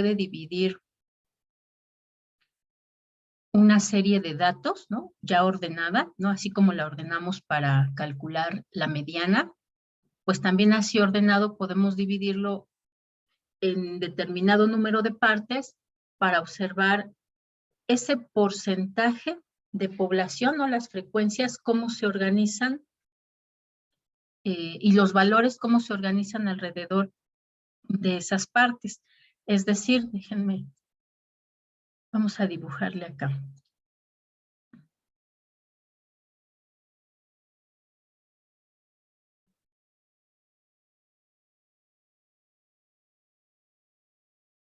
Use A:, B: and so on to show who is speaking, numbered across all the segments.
A: puede dividir una serie de datos, ¿no? Ya ordenada, ¿no? Así como la ordenamos para calcular la mediana, pues también así ordenado podemos dividirlo en determinado número de partes para observar ese porcentaje de población o las frecuencias, cómo se organizan y los valores, cómo se organizan alrededor de esas partes. Es decir, déjenme, vamos a dibujarle acá.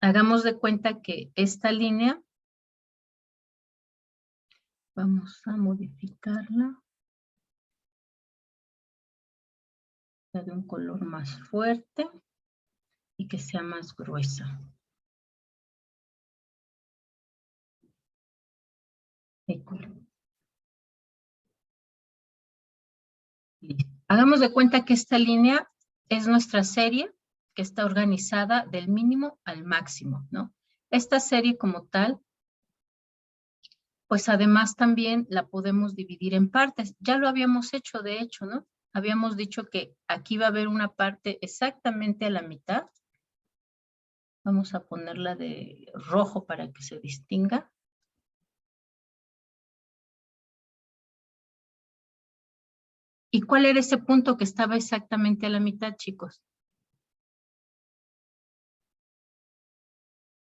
A: Hagamos de cuenta que esta línea, vamos a modificarla. De un color más fuerte y que sea más gruesa. Hagamos de cuenta que esta línea es nuestra serie que está organizada del mínimo al máximo, ¿no? Esta serie como tal, pues además también la podemos dividir en partes. Ya lo habíamos hecho, de hecho, ¿no? Habíamos dicho que aquí va a haber una parte exactamente a la mitad. Vamos a ponerla de rojo para que se distinga. ¿Y cuál era ese punto que estaba exactamente a la mitad, chicos?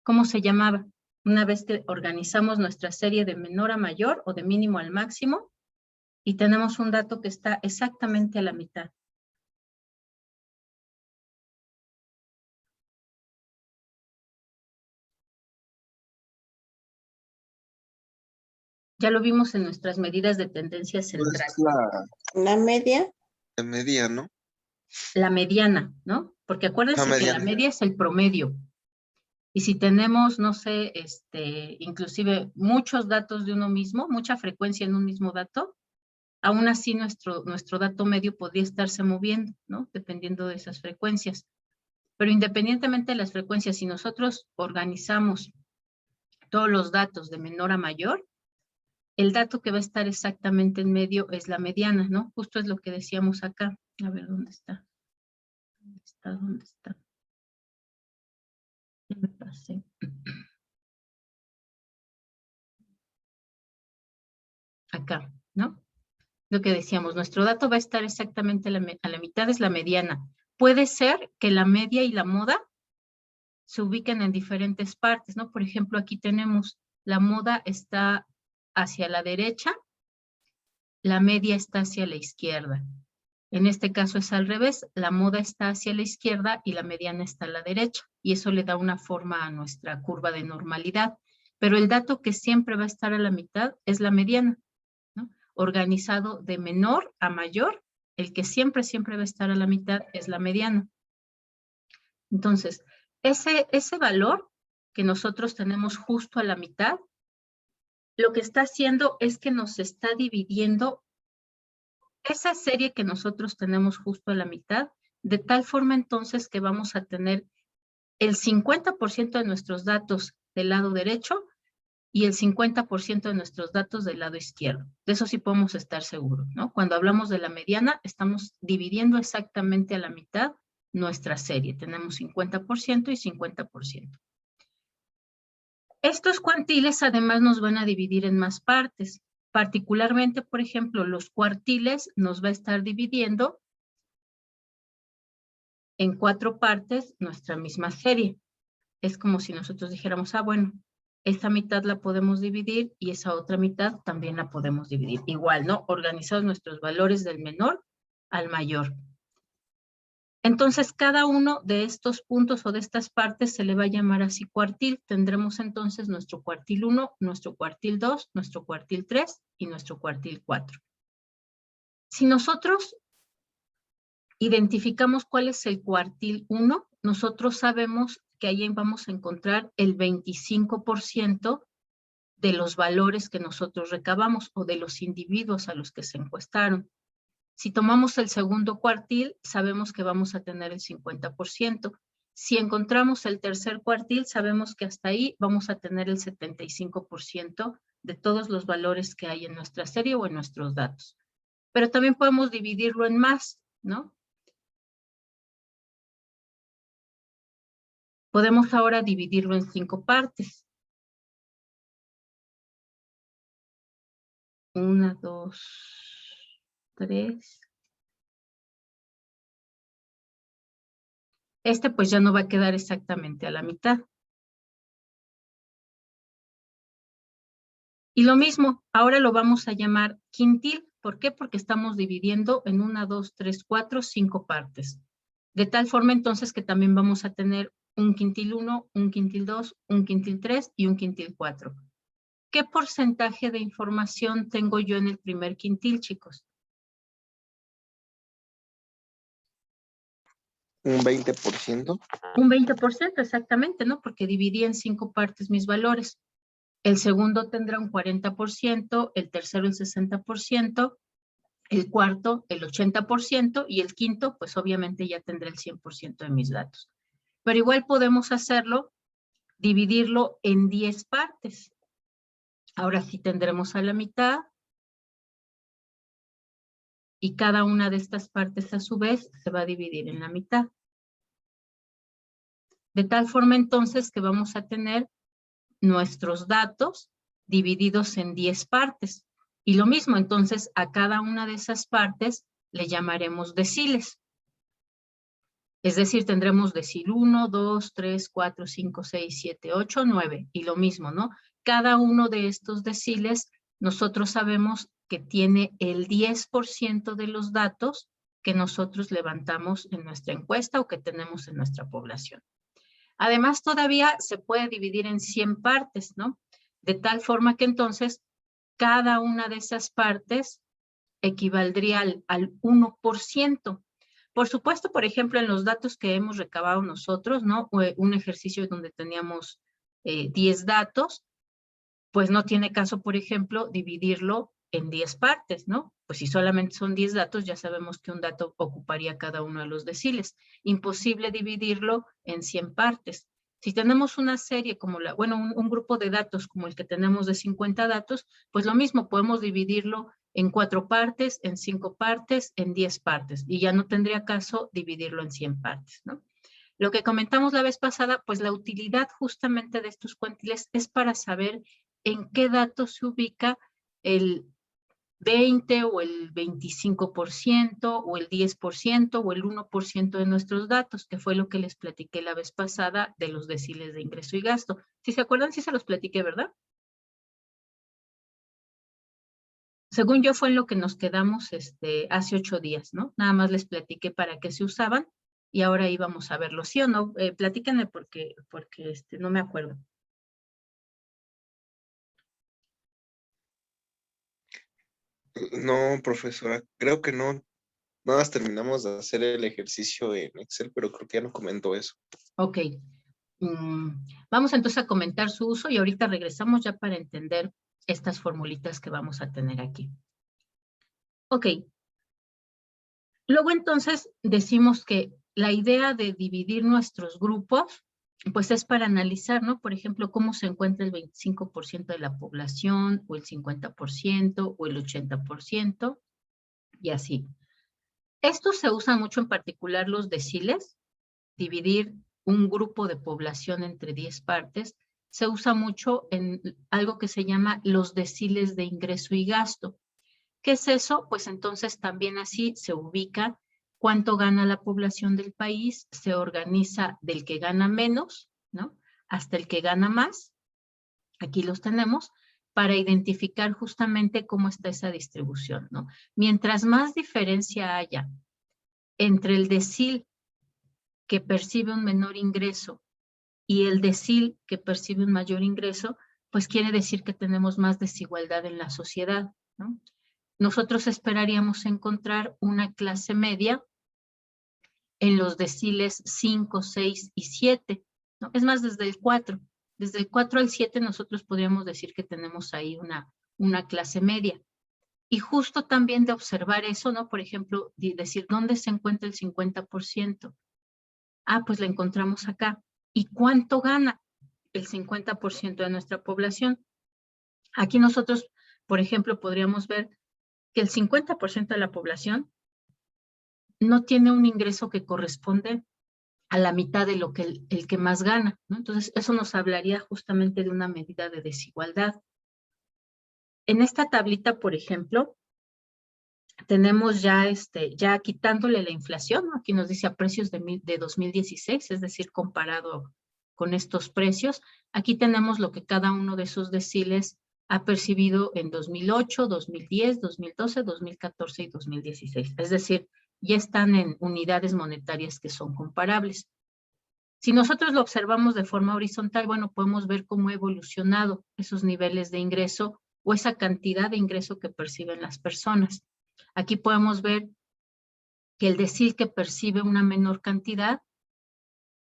A: ¿Cómo se llamaba? Una vez que organizamos nuestra serie de menor a mayor o de mínimo al máximo y tenemos un dato que está exactamente a la mitad. Ya lo vimos en nuestras medidas de tendencia central.
B: Es
C: ¿La media?
B: la media, ¿no?
A: La mediana, ¿no? Porque acuérdense que la media es el promedio. Y si tenemos, no sé, inclusive muchos datos de uno mismo, mucha frecuencia en un mismo dato, aún así nuestro dato medio podría estarse moviendo, ¿no? Dependiendo de esas frecuencias. Pero independientemente de las frecuencias, si nosotros organizamos todos los datos de menor a mayor, el dato que va a estar exactamente en medio es la mediana, ¿no? Justo es lo que decíamos acá. A ver, ¿dónde está? ¿Dónde está? ¿Dónde está? Ya me pasé. Acá, ¿no? Lo que decíamos, nuestro dato va a estar exactamente a la mitad, es la mediana. Puede ser que la media y la moda se ubiquen en diferentes partes, ¿no? Por ejemplo, aquí tenemos la moda está hacia la derecha, la media está hacia la izquierda. En este caso es al revés, la moda está hacia la izquierda y la mediana está a la derecha, y eso le da una forma a nuestra curva de normalidad. Pero el dato que siempre va a estar a la mitad es la mediana, ¿no? Organizado de menor a mayor, el que siempre va a estar a la mitad es la mediana. Entonces, ese valor que nosotros tenemos justo a la mitad, lo que está haciendo es que nos está dividiendo esa serie que nosotros tenemos justo a la mitad, de tal forma entonces que vamos a tener el 50% de nuestros datos del lado derecho y el 50% de nuestros datos del lado izquierdo. De eso sí podemos estar seguros, ¿no? Cuando hablamos de la mediana, estamos dividiendo exactamente a la mitad nuestra serie. Tenemos 50% y 50%. Estos cuantiles además nos van a dividir en más partes. Particularmente, por ejemplo, los cuartiles nos va a estar dividiendo en 4 partes nuestra misma serie. Es como si nosotros dijéramos, bueno, esta mitad la podemos dividir y esa otra mitad también la podemos dividir. Igual, ¿no? Organizados nuestros valores del menor al mayor. Entonces, cada uno de estos puntos o de estas partes se le va a llamar así cuartil. Tendremos entonces nuestro cuartil 1, nuestro cuartil 2, nuestro cuartil 3 y nuestro cuartil 4. Si nosotros identificamos cuál es el cuartil 1, nosotros sabemos que ahí vamos a encontrar el 25% de los valores que nosotros recabamos o de los individuos a los que se encuestaron. Si tomamos el segundo cuartil, sabemos que vamos a tener el 50%. Si encontramos el tercer cuartil, sabemos que hasta ahí vamos a tener el 75% de todos los valores que hay en nuestra serie o en nuestros datos. Pero también podemos dividirlo en más, ¿no? Podemos ahora dividirlo en 5 partes. 1, 2, 3. Este pues ya no va a quedar exactamente a la mitad. Y lo mismo, ahora lo vamos a llamar quintil. ¿Por qué? Porque estamos dividiendo en 1, 2, 3, 4, 5 partes. De tal forma entonces que también vamos a tener un quintil 1, un quintil 2, un quintil 3 y un quintil 4. ¿Qué porcentaje de información tengo yo en el primer quintil, chicos?
B: Un 20%.
A: Un 20% exactamente, ¿no? Porque dividí en 5 partes mis valores. El segundo tendrá un 40%, el tercero el 60%, el cuarto el 80% y el quinto, pues obviamente ya tendré el 100% de mis datos. Pero igual podemos hacerlo, dividirlo en 10 partes. Ahora sí tendremos a la mitad y cada una de estas partes a su vez se va a dividir en la mitad. De tal forma entonces que vamos a tener nuestros datos divididos en 10 partes. Y lo mismo, entonces, a cada una de esas partes le llamaremos deciles. Es decir, tendremos decil 1, 2, 3, 4, 5, 6, 7, 8, 9. Y lo mismo, ¿no? Cada uno de estos deciles, nosotros sabemos que tiene el 10% de los datos que nosotros levantamos en nuestra encuesta o que tenemos en nuestra población. Además, todavía se puede dividir en 100 partes, ¿no? De tal forma que entonces cada una de esas partes equivaldría al 1%. Por supuesto, por ejemplo, en los datos que hemos recabado nosotros, ¿no? Un ejercicio donde teníamos 10 datos, pues no tiene caso, por ejemplo, dividirlo en 10 partes, ¿no? Pues si solamente son 10 datos, ya sabemos que un dato ocuparía cada uno de los deciles. Imposible dividirlo en 100 partes. Si tenemos una serie como un grupo de datos como el que tenemos de 50 datos, pues lo mismo, podemos dividirlo en 4 partes, en 5 partes, en 10 partes, y ya no tendría caso dividirlo en 100 partes, ¿no? Lo que comentamos la vez pasada, pues la utilidad justamente de estos cuantiles es para saber en qué datos se ubica el 20 o el 25% o el 10% o el 1% de nuestros datos, que fue lo que les platiqué la vez pasada de los deciles de ingreso y gasto. Si se acuerdan, sí se los platiqué, ¿verdad? Según yo fue en lo que nos quedamos hace 8 días, ¿no? Nada más les platiqué para qué se usaban y ahora íbamos a verlo, ¿sí o no? Platíquenme porque no me acuerdo.
B: No, profesora, creo que no. Nada más terminamos de hacer el ejercicio en Excel, pero creo que ya no comentó eso.
A: Ok. Vamos entonces a comentar su uso y ahorita regresamos ya para entender estas formulitas que vamos a tener aquí. Ok. Luego entonces decimos que la idea de dividir nuestros grupos, pues es para analizar, ¿no? Por ejemplo, cómo se encuentra el 25% de la población, o el 50%, o el 80%, y así. Estos se usan mucho en particular los deciles, dividir un grupo de población entre 10 partes, se usa mucho en algo que se llama los deciles de ingreso y gasto. ¿Qué es eso? Pues entonces también así se ubica cuánto gana la población del país, se organiza del que gana menos, ¿no? Hasta el que gana más. Aquí los tenemos para identificar justamente cómo está esa distribución, ¿no? Mientras más diferencia haya entre el decil que percibe un menor ingreso y el decil que percibe un mayor ingreso, pues quiere decir que tenemos más desigualdad en la sociedad, ¿no? Nosotros esperaríamos encontrar una clase media en los deciles 5, 6 y 7, ¿no? Es más, desde el 4. Desde el 4 al 7 nosotros podríamos decir que tenemos ahí una clase media. Y justo también de observar eso, ¿no? Por ejemplo, decir, ¿dónde se encuentra el 50%? Ah, pues la encontramos acá. ¿Y cuánto gana? El 50% de nuestra población. Aquí nosotros, por ejemplo, podríamos ver que el 50% de la población no tiene un ingreso que corresponde a la mitad de lo que el que más gana, ¿no? Entonces, eso nos hablaría justamente de una medida de desigualdad. En esta tablita, por ejemplo, tenemos ya quitándole la inflación, ¿no? Aquí nos dice a precios de 2016, es decir, comparado con estos precios. Aquí tenemos lo que cada uno de esos deciles ha percibido en 2008, 2010, 2012, 2014 y 2016. Es decir, ya están en unidades monetarias que son comparables. Si nosotros lo observamos de forma horizontal, bueno, podemos ver cómo ha evolucionado esos niveles de ingreso o esa cantidad de ingreso que perciben las personas. Aquí podemos ver que el decil que percibe una menor cantidad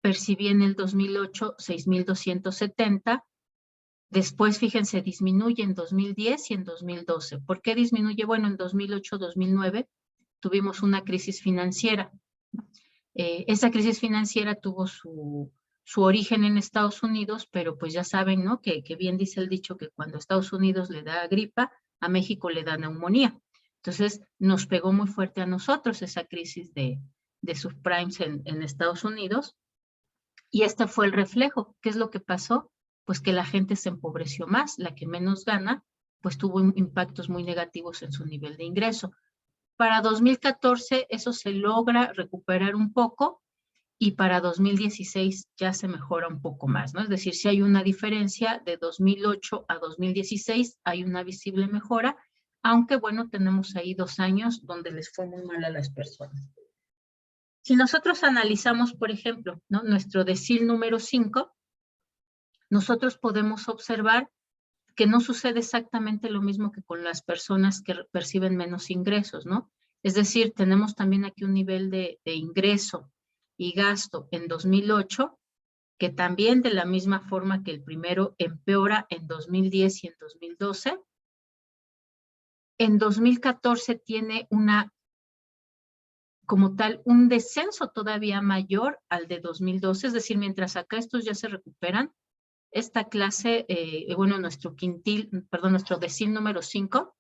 A: percibía en el 2008 6,270. Después, fíjense, disminuye en 2010 y en 2012. ¿Por qué disminuye? Bueno, en 2008, 2009 tuvimos una crisis financiera. Esa crisis financiera tuvo su origen en Estados Unidos, pero pues ya saben, ¿no? Que bien dice el dicho que cuando a Estados Unidos le da gripa, a México le da neumonía. Entonces, nos pegó muy fuerte a nosotros esa crisis de subprimes en Estados Unidos. Y este fue el reflejo. ¿Qué es lo que pasó? Pues que la gente se empobreció más, la que menos gana, pues tuvo impactos muy negativos en su nivel de ingreso. Para 2014 eso se logra recuperar un poco y para 2016 ya se mejora un poco más, ¿no? Es decir, si hay una diferencia de 2008 a 2016, hay una visible mejora, aunque bueno, tenemos ahí 2 años donde les fue muy mal a las personas. Si nosotros analizamos, por ejemplo, ¿no? Nuestro decil número 5, nosotros podemos observar que no sucede exactamente lo mismo que con las personas que perciben menos ingresos, ¿no? Es decir, tenemos también aquí un nivel de ingreso y gasto en 2008, que también de la misma forma que el primero empeora en 2010 y en 2012. En 2014 tiene como tal, un descenso todavía mayor al de 2012, es decir, mientras acá estos ya se recuperan, esta clase, bueno, nuestro decil número 5,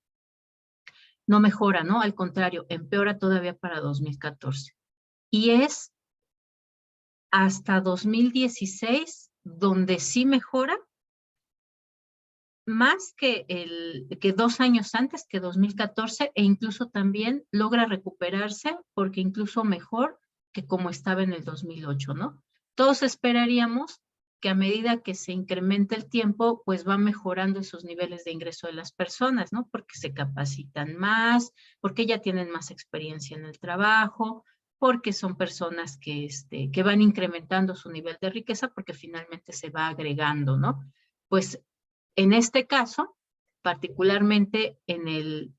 A: no mejora, ¿no? Al contrario, empeora todavía para 2014. Y es hasta 2016 donde sí mejora, más que 2 años antes, que 2014, e incluso también logra recuperarse, porque incluso mejor que como estaba en el 2008, ¿no? Todos esperaríamos que a medida que se incrementa el tiempo, pues va mejorando esos niveles de ingreso de las personas, ¿no? Porque se capacitan más, porque ya tienen más experiencia en el trabajo, porque son personas que van incrementando su nivel de riqueza, porque finalmente se va agregando, ¿no? Pues en este caso, particularmente en el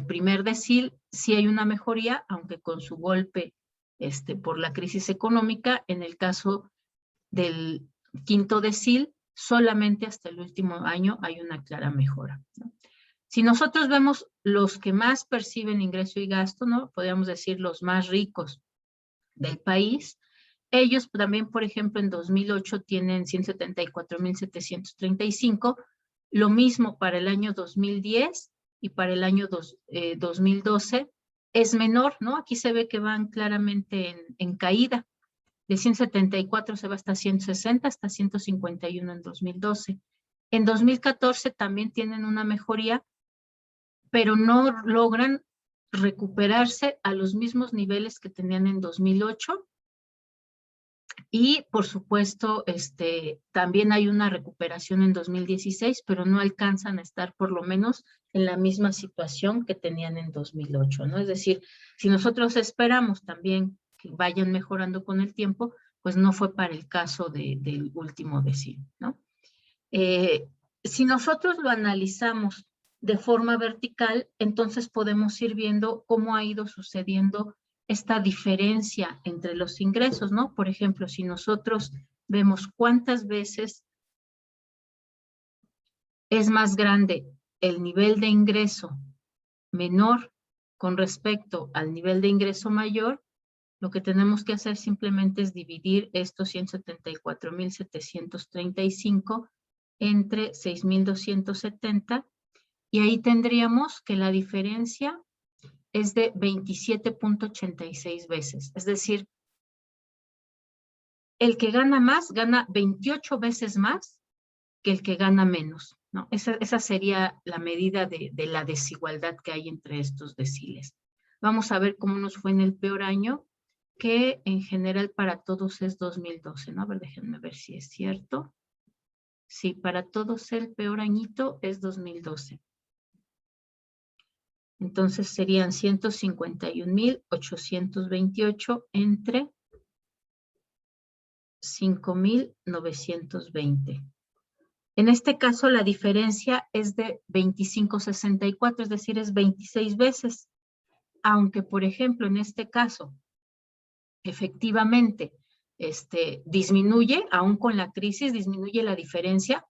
A: primer decil, sí hay una mejoría, aunque con su golpe por la crisis económica. En el caso del quinto decil, solamente hasta el último año hay una clara mejora, ¿no? Si nosotros vemos los que más perciben ingreso y gasto, ¿no? Podríamos decir los más ricos del país, ellos también, por ejemplo, en 2008 tienen 174,735, lo mismo para el año 2010 y para el año 2012 es menor, ¿no? Aquí se ve que van claramente en caída. De 174 se va hasta 160, hasta 151 en 2012. En 2014 también tienen una mejoría, pero no logran recuperarse a los mismos niveles que tenían en 2008. Y por supuesto, también hay una recuperación en 2016, pero no alcanzan a estar por lo menos en la misma situación que tenían en 2008, ¿no? Es decir, si nosotros esperamos también que vayan mejorando con el tiempo, pues no fue para el caso del último decil, ¿no? Si nosotros lo analizamos de forma vertical, entonces podemos ir viendo cómo ha ido sucediendo esta diferencia entre los ingresos, ¿no? Por ejemplo, si nosotros vemos cuántas veces es más grande el nivel de ingreso menor con respecto al nivel de ingreso mayor, Lo que tenemos que hacer simplemente es dividir estos 174,735 entre 6,270 y ahí tendríamos que la diferencia es de 27.86 veces. Es decir, el que gana más gana 28 veces más que el que gana menos, ¿no? Esa sería la medida de la desigualdad que hay entre estos deciles. Vamos a ver cómo nos fue en el peor año, que en general para todos es 2012, ¿no? A ver, déjenme ver si es cierto. Sí, para todos el peor añito es 2012. Entonces serían 151,828 entre 5,920. En este caso la diferencia es de 25,64, es decir, es 26 veces. Aunque, por ejemplo, en este caso, efectivamente, disminuye, aún con la crisis, disminuye la diferencia,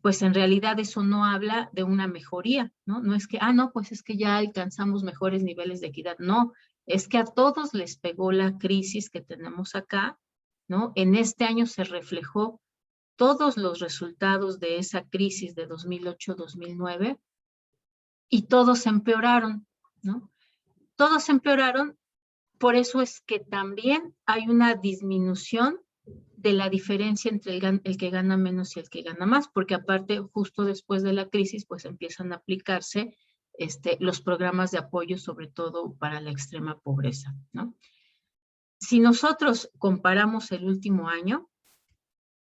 A: pues en realidad eso no habla de una mejoría, ¿no? No es que, no, pues es que ya alcanzamos mejores niveles de equidad. No, es que a todos les pegó la crisis que tenemos acá, ¿no? En este año se reflejó todos los resultados de esa crisis de 2008-2009 y todos empeoraron, ¿no? Todos empeoraron, por eso es que también hay una disminución de la diferencia entre el que gana menos y el que gana más, porque aparte, justo después de la crisis, pues empiezan a aplicarse los programas de apoyo, sobre todo para la extrema pobreza, ¿no? Si nosotros comparamos el último año,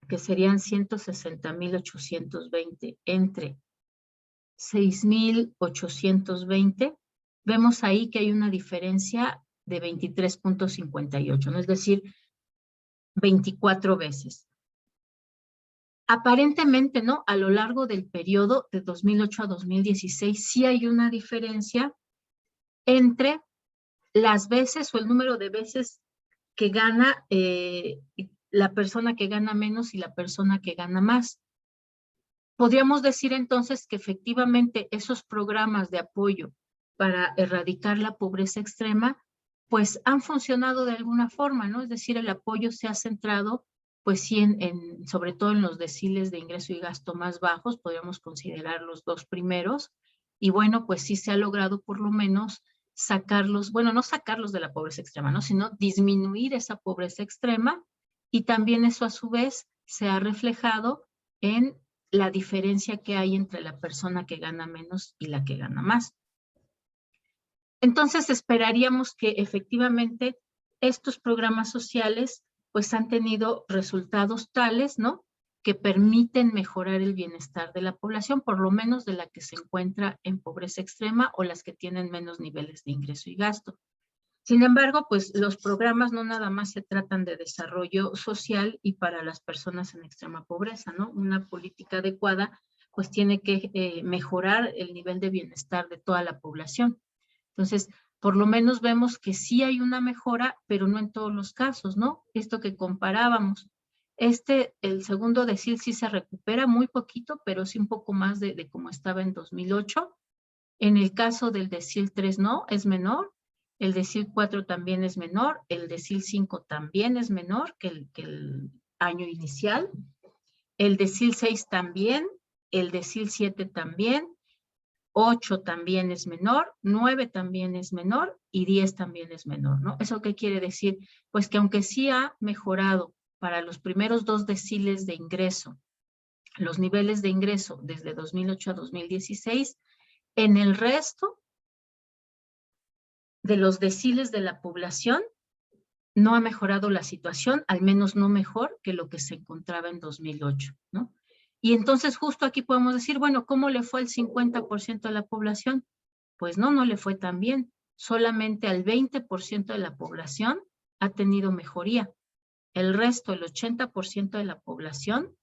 A: que serían 160,820 entre 6,820, vemos ahí que hay una diferencia de 23.58, ¿no? Es decir, 24 veces. Aparentemente, ¿no? A lo largo del periodo de 2008 a 2016, sí hay una diferencia entre las veces o el número de veces que gana la persona que gana menos y la persona que gana más. Podríamos decir entonces que efectivamente esos programas de apoyo para erradicar la pobreza extrema, pues han funcionado de alguna forma, ¿no? Es decir, el apoyo se ha centrado, pues sí, sobre todo en los deciles de ingreso y gasto más bajos, podríamos considerar los dos primeros, y bueno, pues sí se ha logrado por lo menos sacarlos, bueno, no sacarlos de la pobreza extrema, ¿no? Sino disminuir esa pobreza extrema, y también eso a su vez se ha reflejado en la diferencia que hay entre la persona que gana menos y la que gana más. Entonces esperaríamos que efectivamente estos programas sociales pues han tenido resultados tales, ¿no? Que permiten mejorar el bienestar de la población, por lo menos de la que se encuentra en pobreza extrema o las que tienen menos niveles de ingreso y gasto. Sin embargo, pues los programas no nada más se tratan de desarrollo social y para las personas en extrema pobreza, ¿no? Una política adecuada pues tiene que mejorar el nivel de bienestar de toda la población. Entonces, por lo menos vemos que sí hay una mejora, pero no en todos los casos, ¿no? Esto que comparábamos. El segundo decil sí se recupera muy poquito, pero sí un poco más de como estaba en 2008. En el caso del decil 3 no, es menor. El decil 4 también es menor. El decil 5 también es menor que el año inicial. El decil 6 también. El decil 7 también. 8 también es menor, 9 también es menor y 10 también es menor, ¿no? ¿Eso qué quiere decir? Pues que aunque sí ha mejorado para los primeros dos deciles de ingreso, los niveles de ingreso desde 2008 a 2016, en el resto de los deciles de la población no ha mejorado la situación, al menos no mejor que lo que se encontraba en 2008, ¿no? Y entonces justo aquí podemos decir, bueno, ¿cómo le fue al 50% de la población? Pues no le fue tan bien. Solamente al 20% de la población ha tenido mejoría. El resto, el 80% de la población,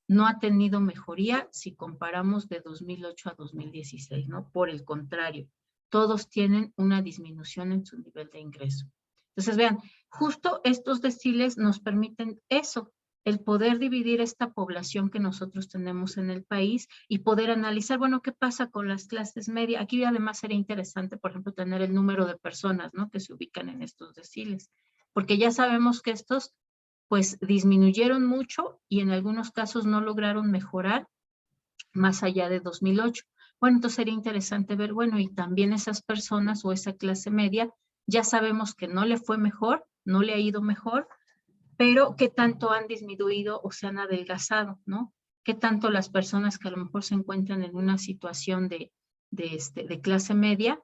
A: no ha tenido mejoría si comparamos de 2008 a 2016, ¿no? Por el contrario, todos tienen una disminución en su nivel de ingreso. Entonces, vean, justo estos deciles nos permiten eso, el poder dividir esta población que nosotros tenemos en el país y poder analizar, bueno, ¿qué pasa con las clases medias? Aquí además sería interesante, por ejemplo, tener el número de personas, ¿no?, que se ubican en estos deciles, porque ya sabemos que estos, pues, disminuyeron mucho y en algunos casos no lograron mejorar más allá de 2008. Bueno, entonces sería interesante ver, bueno, y también esas personas o esa clase media, ya sabemos que no le fue mejor, no le ha ido mejor, pero qué tanto han disminuido o se han adelgazado, ¿no? Qué tanto las personas que a lo mejor se encuentran en una situación de clase media,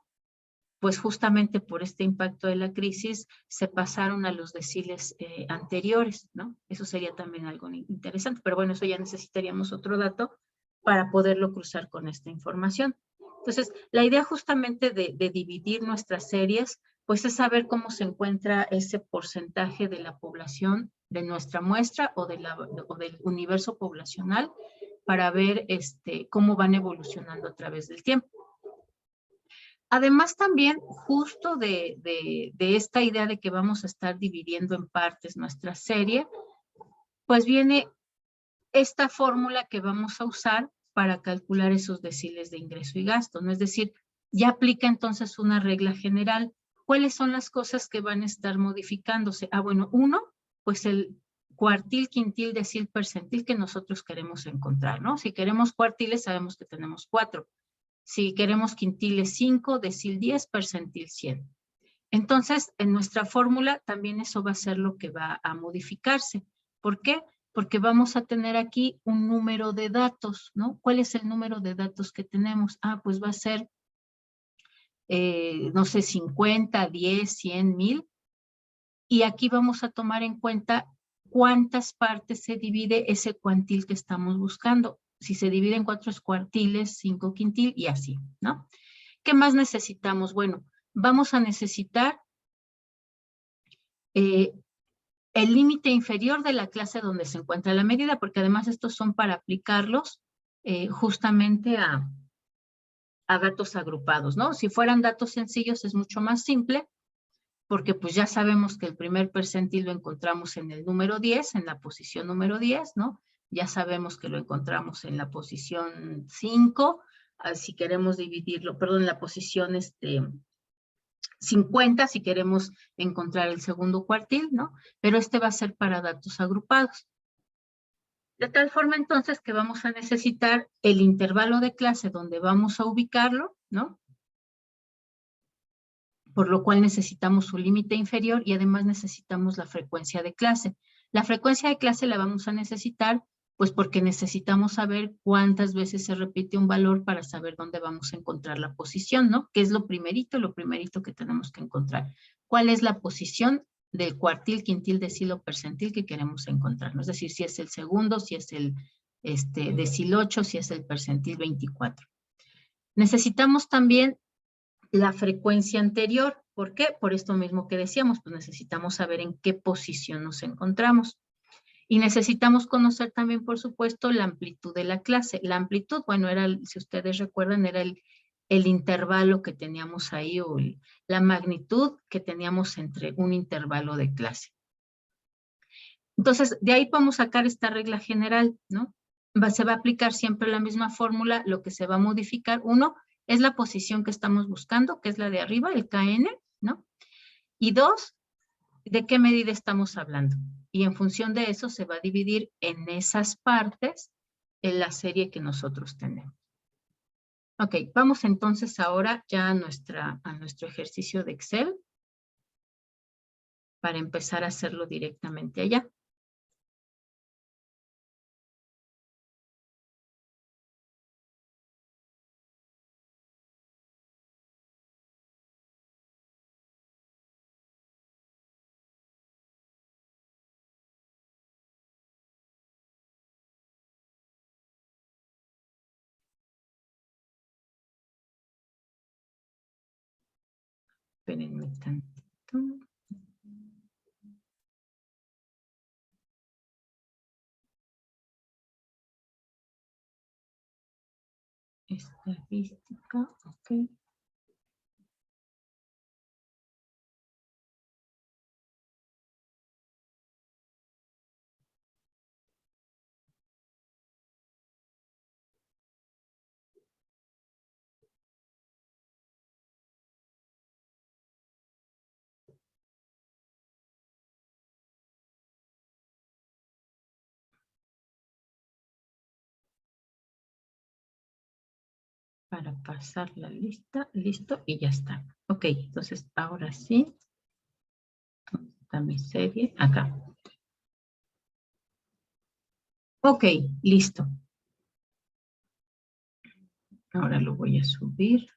A: pues justamente por este impacto de la crisis se pasaron a los deciles anteriores, ¿no? Eso sería también algo interesante, pero bueno, eso ya necesitaríamos otro dato para poderlo cruzar con esta información. Entonces, la idea justamente de dividir nuestras series, pues es saber cómo se encuentra ese porcentaje de la población de nuestra muestra o del universo poblacional para ver cómo van evolucionando a través del tiempo. Además también, justo de esta idea de que vamos a estar dividiendo en partes nuestra serie, pues viene esta fórmula que vamos a usar para calcular esos deciles de ingreso y gasto, ¿no? Es decir, ya aplica entonces una regla general. ¿Cuáles son las cosas que van a estar modificándose? Ah, bueno, uno, pues el cuartil, quintil, decil, percentil que nosotros queremos encontrar, ¿no? Si queremos cuartiles, sabemos que tenemos 4. Si queremos quintiles 5, decil 10, percentil 100. Entonces, en nuestra fórmula también eso va a ser lo que va a modificarse. ¿Por qué? Porque vamos a tener aquí un número de datos, ¿no? ¿Cuál es el número de datos que tenemos? Ah, pues va a ser, no sé, 50, 10, 100, 1000. Y aquí vamos a tomar en cuenta cuántas partes se divide ese cuantil que estamos buscando. Si se divide en 4 cuartiles, 5 quintil y así, ¿no? ¿Qué más necesitamos? Bueno, vamos a necesitar el límite inferior de la clase donde se encuentra la medida, porque además estos son para aplicarlos justamente a datos agrupados, ¿no? Si fueran datos sencillos es mucho más simple, porque pues ya sabemos que el primer percentil lo encontramos en el número 10, en la posición número 10, ¿no? Ya sabemos que lo encontramos en la posición 5, si queremos dividirlo, perdón, en la posición 50 si queremos encontrar el segundo cuartil, ¿no? Pero este va a ser para datos agrupados. De tal forma entonces que vamos a necesitar el intervalo de clase donde vamos a ubicarlo, ¿no? Por lo cual necesitamos su límite inferior y además necesitamos la frecuencia de clase. La frecuencia de clase la vamos a necesitar pues porque necesitamos saber cuántas veces se repite un valor para saber dónde vamos a encontrar la posición, ¿no? Que es lo primerito que tenemos que encontrar. ¿Cuál es la posición del cuartil, quintil, decil o percentil que queremos encontrar? ¿No? Es decir, si es el segundo, si es el decil 8, si es el percentil 24. Necesitamos también la frecuencia anterior. ¿Por qué? Por esto mismo que decíamos, pues necesitamos saber en qué posición nos encontramos. Y necesitamos conocer también, por supuesto, la amplitud de la clase. La amplitud, bueno, era, si ustedes recuerdan, era el intervalo que teníamos ahí o la magnitud que teníamos entre un intervalo de clase. Entonces, de ahí podemos sacar esta regla general, ¿no? Se va a aplicar siempre la misma fórmula, lo que se va a modificar, uno, es la posición que estamos buscando, que es la de arriba, el KN, ¿no? Y dos, ¿de qué medida estamos hablando? Y en función de eso se va a dividir en esas partes en la serie que nosotros tenemos. Ok, vamos entonces ahora ya a nuestro ejercicio de Excel para empezar a hacerlo directamente allá. Espérenme tantito. Estadística, ok. para pasar la lista, listo, y ya está. Ok, entonces ahora sí, está mi serie, acá. Ok, listo. Ahora lo voy a subir.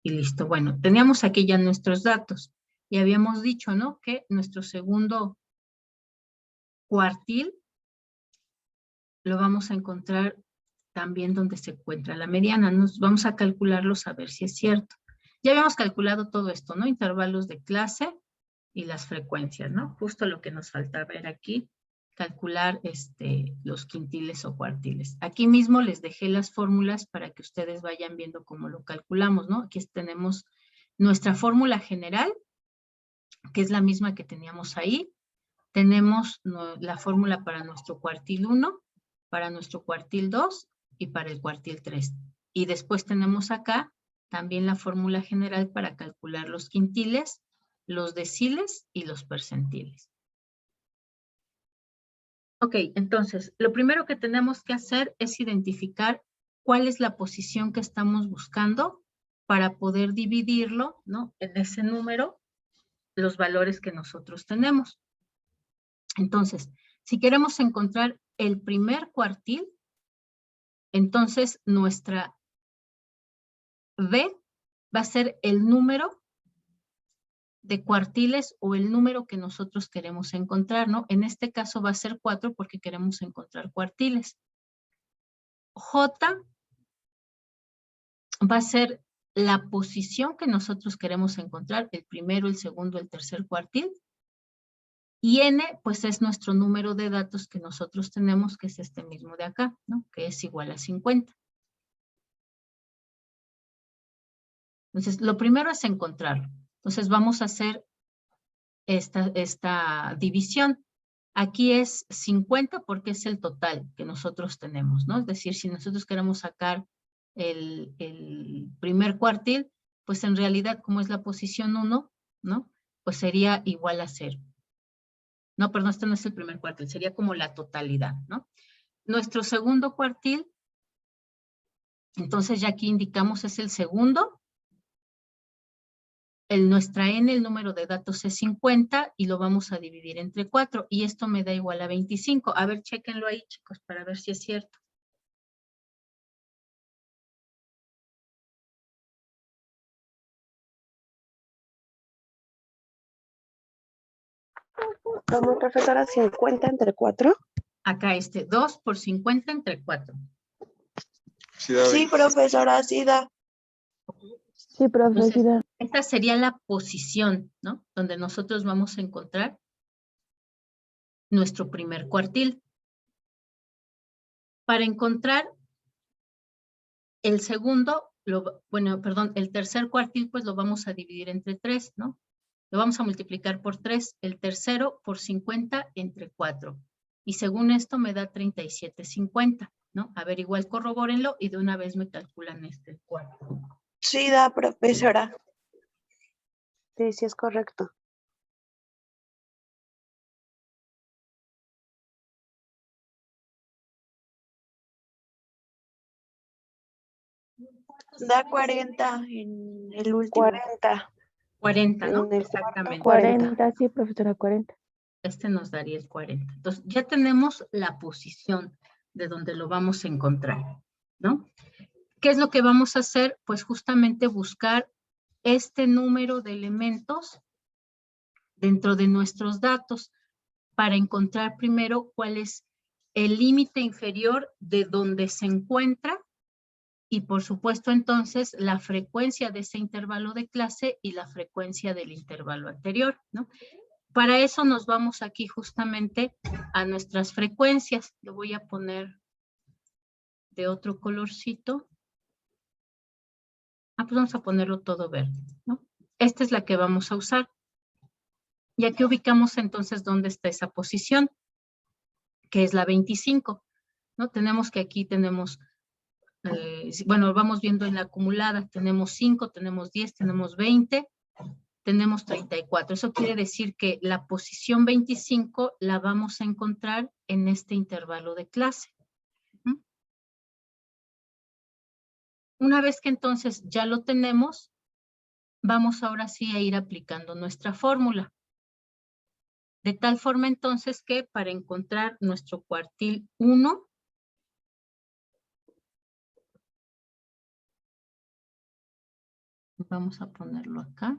A: Y listo. Bueno, teníamos aquí ya nuestros datos. Y habíamos dicho, ¿no? Que nuestro segundo cuartil lo vamos a encontrar también donde se encuentra la mediana. Nos vamos a calcularlos a ver si es cierto. Ya habíamos calculado todo esto, ¿no? Intervalos de clase y las frecuencias, ¿no? Justo lo que nos falta ver aquí, calcular los quintiles o cuartiles. Aquí mismo les dejé las fórmulas para que ustedes vayan viendo cómo lo calculamos, ¿no? Aquí tenemos nuestra fórmula general, que es la misma que teníamos ahí. Tenemos la fórmula para nuestro cuartil 1, para nuestro cuartil 2 y para el cuartil 3. Y después tenemos acá también la fórmula general para calcular los quintiles, los deciles y los percentiles. Ok, entonces, lo primero que tenemos que hacer es identificar cuál es la posición que estamos buscando para poder dividirlo, ¿no? En ese número, los valores que nosotros tenemos. Entonces, si queremos encontrar el primer cuartil, entonces nuestra B va a ser el número de cuartiles o el número que nosotros queremos encontrar, ¿no? En este caso va a ser 4 porque queremos encontrar cuartiles. J va a ser la posición que nosotros queremos encontrar, el primero, el segundo, el tercer cuartil. Y N, pues es nuestro número de datos que nosotros tenemos, que es este mismo de acá, ¿no? Que es igual a 50. Entonces, lo primero es encontrarlo. Entonces, vamos a hacer esta división. Aquí es 50 porque es el total que nosotros tenemos, ¿no? Es decir, si nosotros queremos sacar el primer cuartil, pues en realidad, como es la posición 1, ¿no? Pues sería igual a 0. No, perdón, este no es el primer cuartil, sería como la totalidad, ¿no? Nuestro segundo cuartil, entonces ya aquí indicamos es el segundo. Nuestra N, el número de datos es 50 y lo vamos a dividir entre 4 y esto me da igual a 25. A ver, chéquenlo ahí, chicos, para ver si es cierto.
C: ¿Cómo, profesora? ¿50 entre 4?
A: Acá 2 por 50 entre 4.
C: Sí, profesora, sí da.
D: Sí, profesora.
A: Esta sería la posición, ¿no? Donde nosotros vamos a encontrar nuestro primer cuartil. Para encontrar el segundo, el tercer cuartil, pues lo vamos a dividir entre 3, ¿no? Lo vamos a multiplicar por 3, el tercero por 50 entre 4. Y según esto me da 37,50, ¿no? A ver, igual corrobórenlo y de una vez me calculan el cuarto.
C: Sí da, profesora. Sí, sí es correcto. Da 40 en el último.
A: 40, ¿no?
C: En el
A: Exactamente.
D: 40, sí, profesora, 40.
A: Este nos daría el 40. Entonces, ya tenemos la posición de donde lo vamos a encontrar, ¿no? ¿Qué es lo que vamos a hacer? Pues justamente buscar este número de elementos dentro de nuestros datos para encontrar primero cuál es el límite inferior de donde se encuentra y por supuesto entonces la frecuencia de ese intervalo de clase y la frecuencia del intervalo anterior, ¿no? Para eso nos vamos aquí justamente a nuestras frecuencias. Lo voy a poner de otro colorcito. Pues vamos a ponerlo todo verde, ¿no? Esta es la que vamos a usar. Y aquí ubicamos entonces dónde está esa posición, que es la 25, ¿no? Tenemos que aquí tenemos, vamos viendo en la acumulada, tenemos 5, tenemos 10, tenemos 20, tenemos 34. Eso quiere decir que la posición 25 la vamos a encontrar en este intervalo de clase. Una vez que entonces ya lo tenemos, vamos ahora sí a ir aplicando nuestra fórmula. De tal forma entonces que para encontrar nuestro cuartil 1, vamos a ponerlo acá.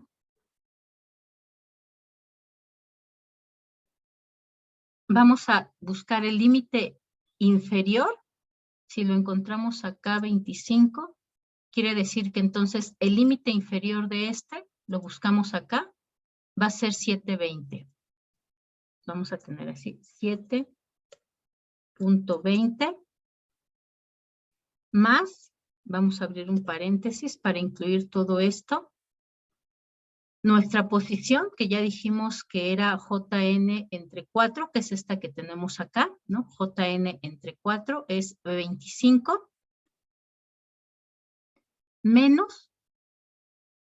A: Vamos a buscar el límite inferior. Si lo encontramos acá 25, quiere decir que entonces el límite inferior de este, lo buscamos acá, va a ser 720. Vamos a tener así, 7.20 más, vamos a abrir un paréntesis para incluir todo esto. Nuestra posición, que ya dijimos que era JN entre 4, que es esta que tenemos acá, ¿no? JN entre 4 es 25 menos,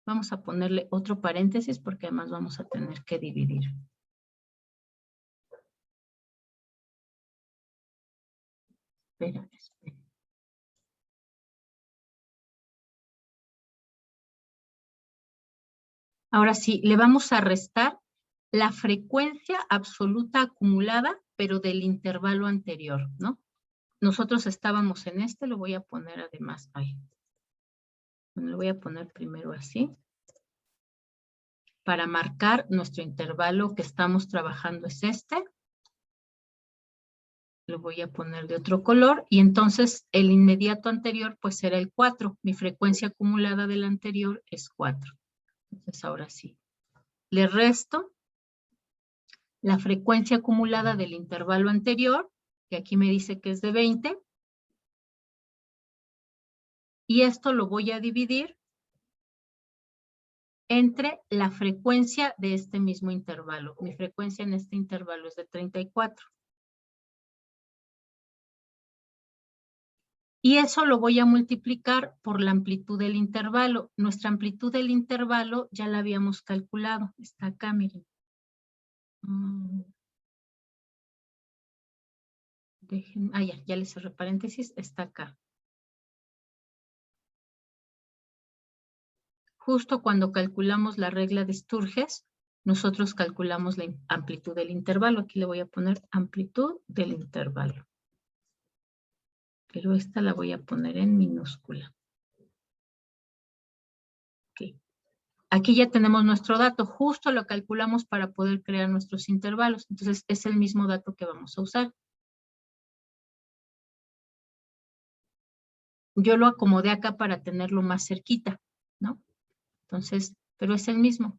A: vamos a ponerle otro paréntesis porque además vamos a tener que dividir. Espera. Ahora sí, le vamos a restar la frecuencia absoluta acumulada, pero del intervalo anterior, ¿no? Nosotros estábamos en este, lo voy a poner además, lo voy a poner primero así, para marcar nuestro intervalo que estamos trabajando es este. Lo voy a poner de otro color, y entonces el inmediato anterior pues será el 4. Mi frecuencia acumulada del anterior es 4. Entonces ahora sí, le resto la frecuencia acumulada del intervalo anterior, que aquí me dice que es de 20, y esto lo voy a dividir entre la frecuencia de este mismo intervalo. Mi frecuencia en este intervalo es de 34. Y eso lo voy a multiplicar por la amplitud del intervalo. Nuestra amplitud del intervalo ya la habíamos calculado. Está acá, miren. Ya le cerré paréntesis, está acá. Justo cuando calculamos la regla de Sturges, nosotros calculamos la amplitud del intervalo. Aquí le voy a poner amplitud del intervalo. Pero esta la voy a poner en minúscula. Ok. Aquí ya tenemos nuestro dato. Justo lo calculamos para poder crear nuestros intervalos. Entonces, es el mismo dato que vamos a usar. Yo lo acomodé acá para tenerlo más cerquita, ¿no? Entonces, pero es el mismo.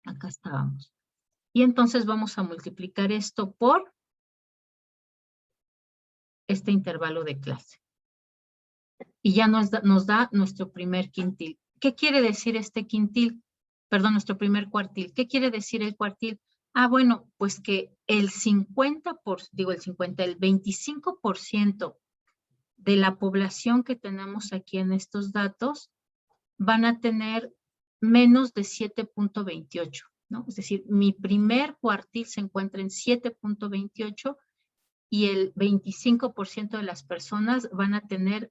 A: Acá estábamos. Y entonces vamos a multiplicar esto por este intervalo de clase. Y ya nos da nuestro primer quintil. ¿Qué quiere decir este quintil? Perdón, nuestro primer cuartil. ¿Qué quiere decir el cuartil? Ah, bueno, pues que el 25% de la población que tenemos aquí en estos datos van a tener menos de 7.28, ¿no? Es decir, mi primer cuartil se encuentra en 7.28 y el 25% de las personas van a tener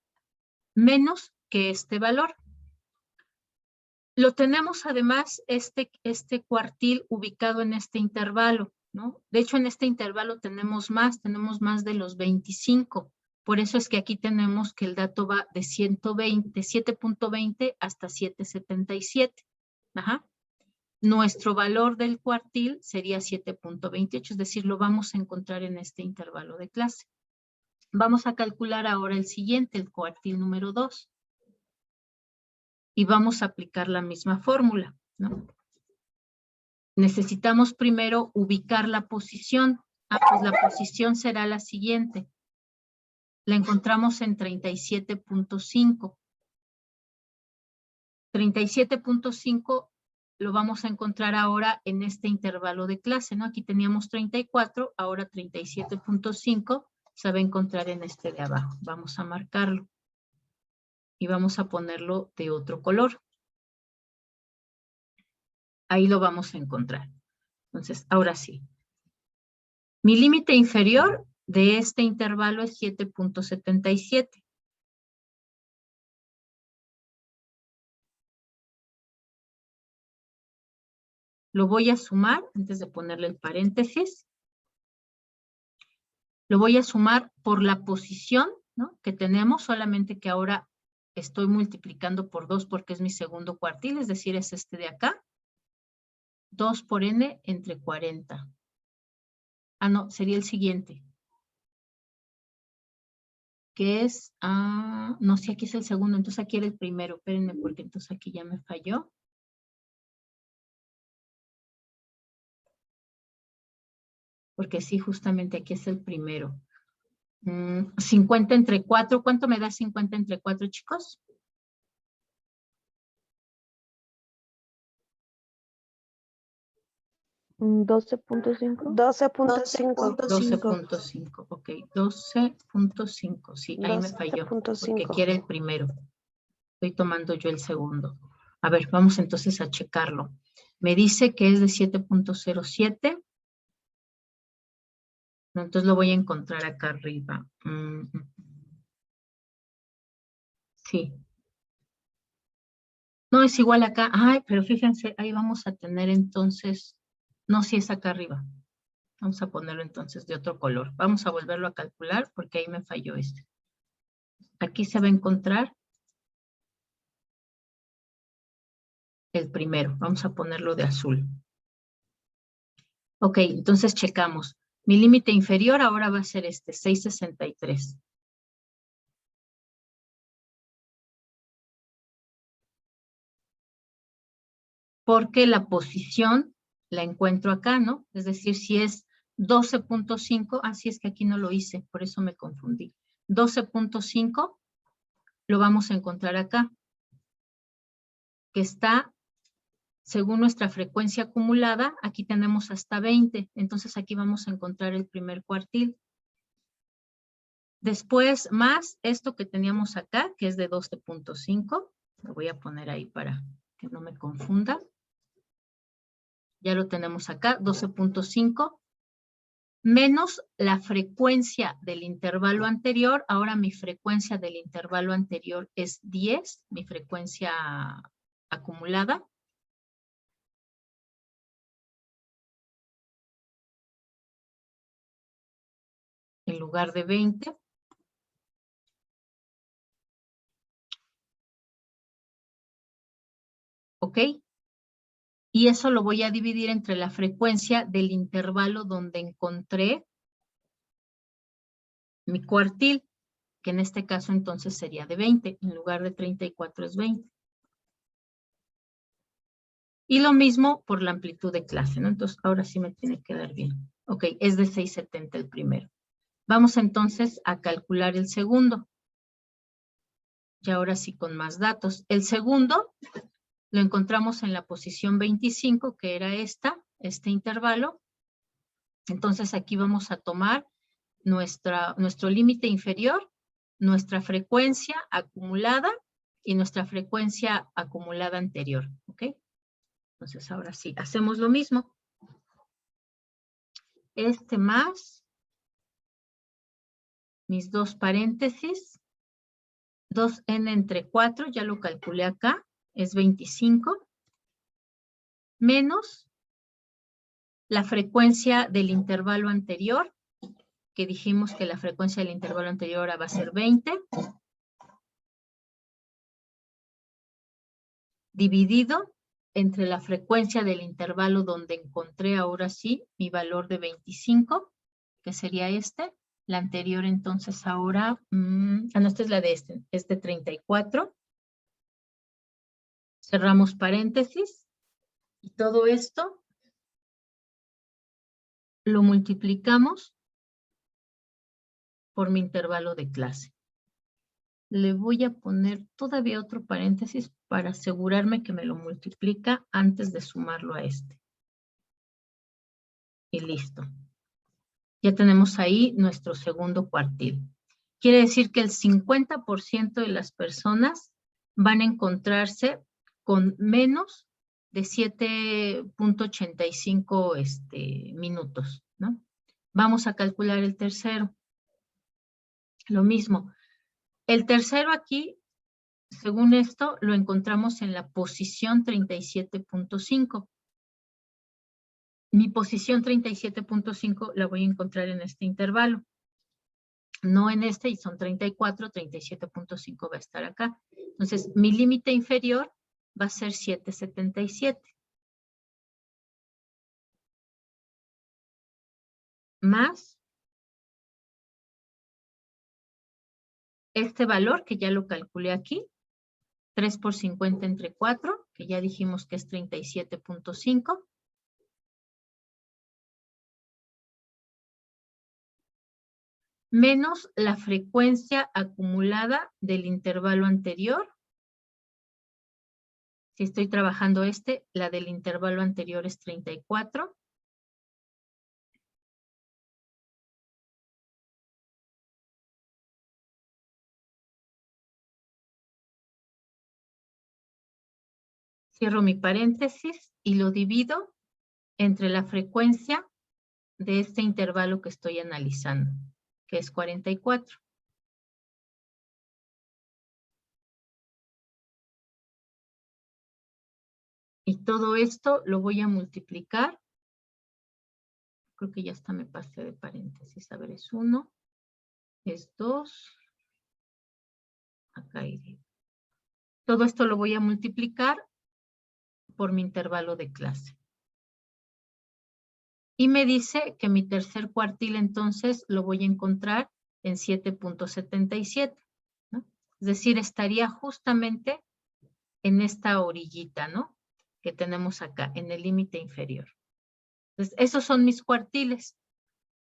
A: menos que este valor. Lo tenemos además, este cuartil ubicado en este intervalo, ¿no? De hecho, en este intervalo tenemos más de los 25. Por eso es que aquí tenemos que el dato va de 7.20 hasta 7.77. Ajá. Nuestro valor del cuartil sería 7.28, es decir, lo vamos a encontrar en este intervalo de clase. Vamos a calcular ahora el siguiente, el cuartil número 2. Y vamos a aplicar la misma fórmula, ¿no? Necesitamos primero ubicar la posición. Pues la posición será la siguiente. La encontramos en 37.5. 37.5 lo vamos a encontrar ahora en este intervalo de clase, ¿no? Aquí teníamos 34, ahora 37.5 se va a encontrar en este de abajo. Vamos a marcarlo. Y vamos a ponerlo de otro color. Ahí lo vamos a encontrar. Entonces, ahora sí. Mi límite inferior de este intervalo es 7.77. Lo voy a sumar, antes de ponerle el paréntesis. Lo voy a sumar por la posición, ¿no?, que tenemos, solamente que ahora estoy multiplicando por 2 porque es mi segundo cuartil, es decir, es este de acá. 2 por n entre 40. Ah, no, sería el siguiente. Que es, no sé, aquí es el segundo, entonces aquí era el primero. Espérenme, porque entonces aquí ya me falló. Porque sí, justamente aquí es el primero. 50 entre 4, ¿cuánto me da 50 entre 4, chicos?
D: Mm, 12.5.
C: 12.5.
A: 12.5, ok, 12.5, sí, ahí me falló, porque
C: 12.5.
A: aquí era el primero. Estoy tomando yo el segundo. A ver, vamos entonces a checarlo. Me dice que es de 7.07. No, entonces lo voy a encontrar acá arriba. Sí. No, es igual acá. Ay, pero fíjense, ahí vamos a tener entonces, no, sí es acá arriba. Vamos a ponerlo entonces de otro color. Vamos a volverlo a calcular porque ahí me falló este. Aquí se va a encontrar el primero. Vamos a ponerlo de azul. Ok, entonces checamos. Mi límite inferior ahora va a ser este, 6.63. Porque la posición la encuentro acá, ¿no? Es decir, si es 12.5, así es que aquí no lo hice, por eso me confundí. 12.5 lo vamos a encontrar acá, que está, según nuestra frecuencia acumulada, aquí tenemos hasta 20, entonces aquí vamos a encontrar el primer cuartil. Después, más esto que teníamos acá, que es de 12.5, lo voy a poner ahí para que no me confunda. Ya lo tenemos acá, 12.5, menos la frecuencia del intervalo anterior. Ahora mi frecuencia del intervalo anterior es 10, mi frecuencia acumulada. En lugar de 20. ¿Ok? Y eso lo voy a dividir entre la frecuencia del intervalo donde encontré mi cuartil, que en este caso entonces sería de 20, en lugar de 34 es 20. Y lo mismo por la amplitud de clase, ¿no? Entonces ahora sí me tiene que dar bien. Ok, es de 6.70 el primero. Vamos entonces a calcular el segundo. Y ahora sí con más datos. El segundo lo encontramos en la posición 25, que era este intervalo. Entonces aquí vamos a tomar nuestro límite inferior, nuestra frecuencia acumulada y nuestra frecuencia acumulada anterior, ¿ok? Entonces ahora sí, hacemos lo mismo. Este más mis dos paréntesis, 2n entre 4, ya lo calculé acá, es 25, menos la frecuencia del intervalo anterior, que dijimos que la frecuencia del intervalo anterior ahora va a ser 20, dividido entre la frecuencia del intervalo donde encontré ahora sí mi valor de 25, que sería este. La anterior entonces ahora, no, esta es la de este, es de 34. Cerramos paréntesis y todo esto lo multiplicamos por mi intervalo de clase. Le voy a poner todavía otro paréntesis para asegurarme que me lo multiplica antes de sumarlo a este. Y listo. Ya tenemos ahí nuestro segundo cuartil. Quiere decir que el 50% de las personas van a encontrarse con menos de 7.85 minutos, ¿no? Vamos a calcular el tercero. Lo mismo. El tercero aquí, según esto, lo encontramos en la posición 37.5. Mi posición 37.5 la voy a encontrar en este intervalo. No en este, y son 34, 37.5 va a estar acá. Entonces, mi límite inferior va a ser 7.77. Más este valor que ya lo calculé aquí, 3 por 50 entre 4, que ya dijimos que es 37.5. Menos la frecuencia acumulada del intervalo anterior. Si estoy trabajando la del intervalo anterior es 34. Cierro mi paréntesis y lo divido entre la frecuencia de este intervalo que estoy analizando, que es 44. Y todo esto lo voy a multiplicar. Creo que ya hasta me pasé de paréntesis. A ver, es 1, es 2. Acá iría. Todo esto lo voy a multiplicar por mi intervalo de clase. Y me dice que mi tercer cuartil entonces lo voy a encontrar en 7.77, ¿no? Es decir, estaría justamente en esta orillita, ¿no? Que tenemos acá, en el límite inferior. Entonces, esos son mis cuartiles.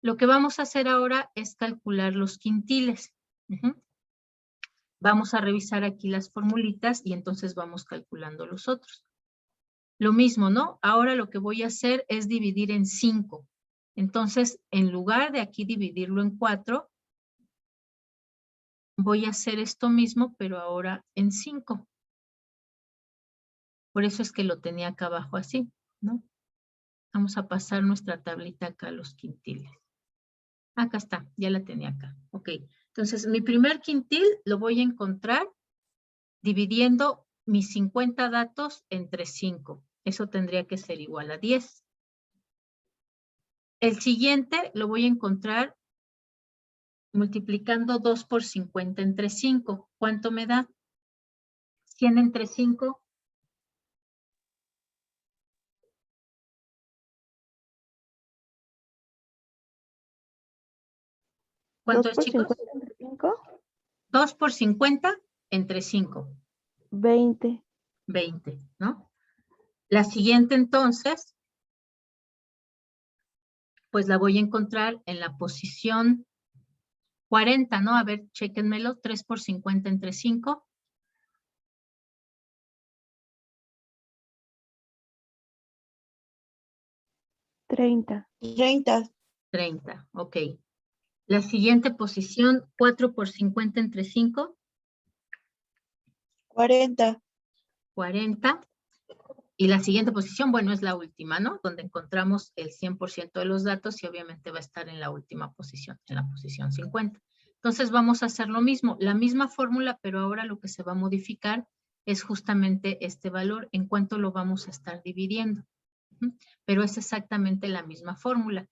A: Lo que vamos a hacer ahora es calcular los quintiles. Vamos a revisar aquí las formulitas y entonces vamos calculando los otros. Lo mismo, ¿no? Ahora lo que voy a hacer es dividir en 5. Entonces, en lugar de aquí dividirlo en 4, voy a hacer esto mismo, pero ahora en 5. Por eso es que lo tenía acá abajo así, ¿no? Vamos a pasar nuestra tablita acá a los quintiles. Acá está, ya la tenía acá. Ok, entonces mi primer quintil lo voy a encontrar dividiendo mis 50 datos entre 5. Eso tendría que ser igual a 10. El siguiente lo voy a encontrar multiplicando 2 por 50 entre 5. ¿Cuánto me da? 100 entre 5. ¿Cuánto
D: 2
A: es,
D: por
A: chicos?
D: 50 entre 5,
A: 2 por 50 entre 5.
D: 20.
A: 20, ¿no? La siguiente entonces, pues la voy a encontrar en la posición 40, ¿no? A ver, chéquenmelo. 3 por 50 entre 5.
D: 30.
C: 30.
A: 30, ok. La siguiente posición, 4 por 50 entre 5.
C: 40.
A: 40. Y la siguiente posición, bueno, es la última, ¿no? Donde encontramos el 100% de los datos y obviamente va a estar en la última posición, en la posición 50. Entonces vamos a hacer lo mismo, la misma fórmula, pero ahora lo que se va a modificar es justamente este valor, en cuánto lo vamos a estar dividiendo. Pero es exactamente la misma fórmula.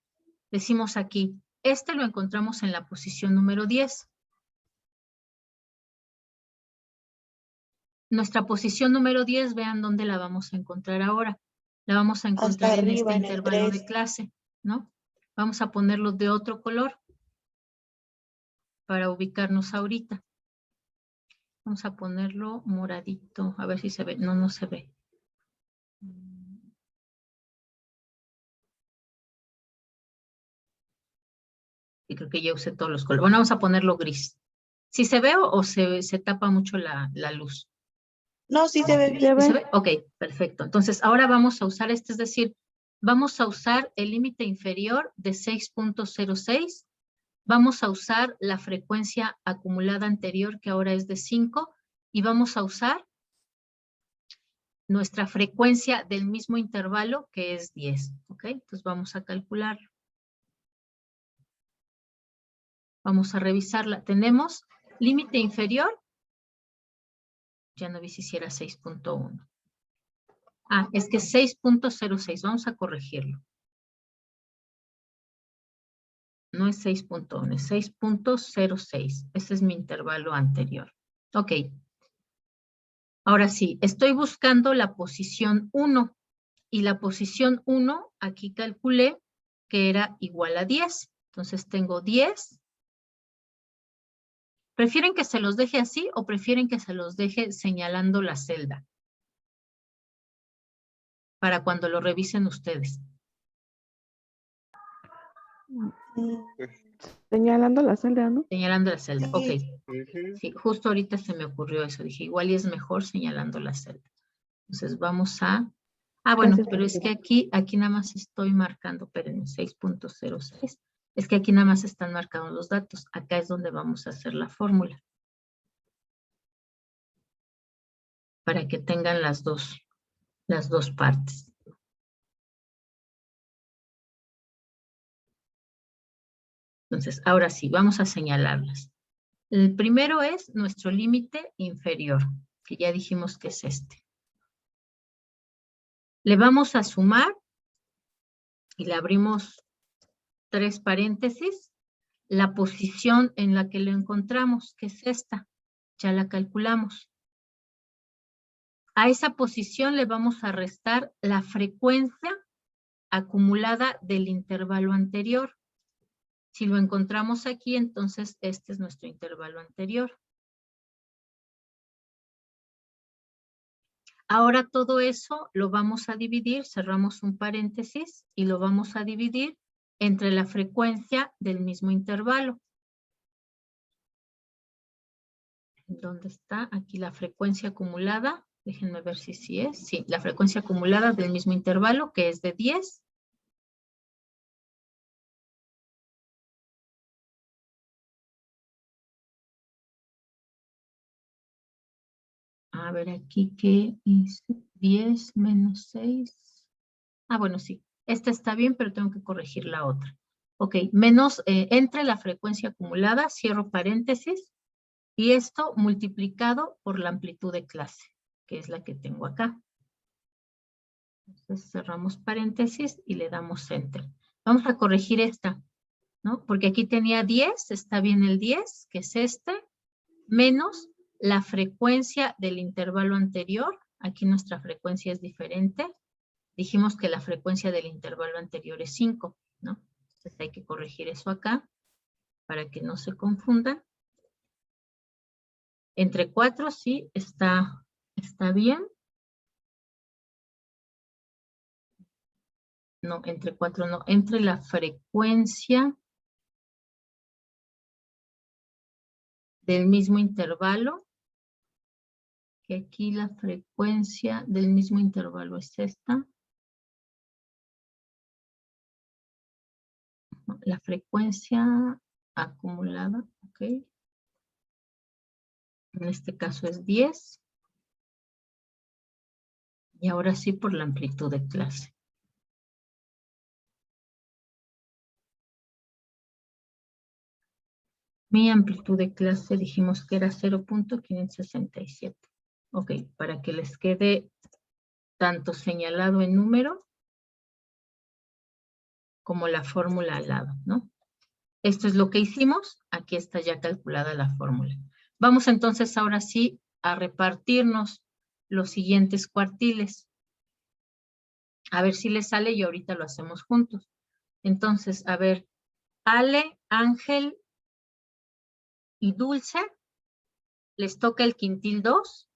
A: Decimos aquí, este lo encontramos en la posición número 10. Nuestra posición número 10, vean dónde la vamos a encontrar ahora. La vamos a encontrar
C: Hasta
A: en este
C: arriba, en el
A: intervalo
C: 3.
A: de clase, ¿no? Vamos a ponerlo de otro color para ubicarnos ahorita. Vamos a ponerlo moradito, a ver si se ve. No, no se ve. Y creo que ya usé todos los colores. Bueno, vamos a ponerlo gris. ¿Sí se ve o se tapa mucho la luz?
C: No, sí se ve
D: ¿Se
C: bien.
A: ¿Sí se
D: ve?
A: ve? Ok, perfecto. Entonces, ahora vamos a usar es decir, vamos a usar el límite inferior de 6.06. Vamos a usar la frecuencia acumulada anterior, que ahora es de 5, y vamos a usar nuestra frecuencia del mismo intervalo, que es 10. ¿Ok? Entonces vamos a calcularlo. Vamos a revisarla. Tenemos límite inferior. Ya no vi si hiciera 6.1. Ah, es que 6.06. Vamos a corregirlo. No es 6.1, es 6.06. Ese es mi intervalo anterior. Ok. Ahora sí, estoy buscando la posición 1. Y la posición 1, aquí calculé que era igual a 10. Entonces tengo 10. ¿Prefieren que se los deje así o prefieren que se los deje señalando la celda? Para cuando lo revisen ustedes.
C: Mm,
D: Señalando la celda, ¿no?
A: Señalando la celda, ok.
B: Ujú.
A: Sí, justo ahorita se me ocurrió eso. Dije, igual y es mejor señalando la celda. Entonces vamos a... Ah, bueno,
D: Gracias,
A: pero es
D: profe.
A: que aquí nada más estoy marcando, espérenme, 6.06. Es que aquí nada más están marcados los datos. Acá es donde vamos a hacer la fórmula. Para que tengan las dos partes. Entonces, ahora sí, vamos a señalarlas. El primero es nuestro límite inferior, que ya dijimos que es este. Le vamos a sumar y le abrimos 3 paréntesis, la posición en la que lo encontramos, que es esta. Ya la calculamos. A esa posición le vamos a restar la frecuencia acumulada del intervalo anterior. Si lo encontramos aquí, entonces este es nuestro intervalo anterior. Ahora todo eso lo vamos a dividir, cerramos un paréntesis y lo vamos a dividir entre la frecuencia del mismo intervalo. ¿Dónde está? Aquí la frecuencia acumulada. Déjenme ver si sí es. Sí, la frecuencia acumulada del mismo intervalo, que es de 10. A ver, aquí qué hice. 10 menos 6. Ah, bueno, sí. Esta está bien, pero tengo que corregir la otra. Ok, menos entre la frecuencia acumulada, cierro paréntesis, y esto multiplicado por la amplitud de clase, que es la que tengo acá. Entonces cerramos paréntesis y le damos enter. Vamos a corregir esta, ¿no? Porque aquí tenía 10, está bien el 10, que es este, menos la frecuencia del intervalo anterior. Aquí nuestra frecuencia es diferente. Dijimos que la frecuencia del intervalo anterior es 5, ¿no? Entonces hay que corregir eso acá para que no se confundan. Entre 4 sí está bien. No, entre 4 no. Entre la frecuencia del mismo intervalo, que aquí la frecuencia del mismo intervalo es esta. La frecuencia acumulada, ok. En este caso es 10. Y ahora sí por la amplitud de clase. Mi amplitud de clase dijimos que era 0.567. Ok, para que les quede tanto señalado en número como la fórmula al lado, ¿no? Esto es lo que hicimos. Aquí está ya calculada la fórmula. Vamos entonces ahora sí a repartirnos los siguientes cuartiles. A ver si les sale y ahorita lo hacemos juntos. Entonces, a ver, Ale, Ángel y Dulce, les toca el quintil 2.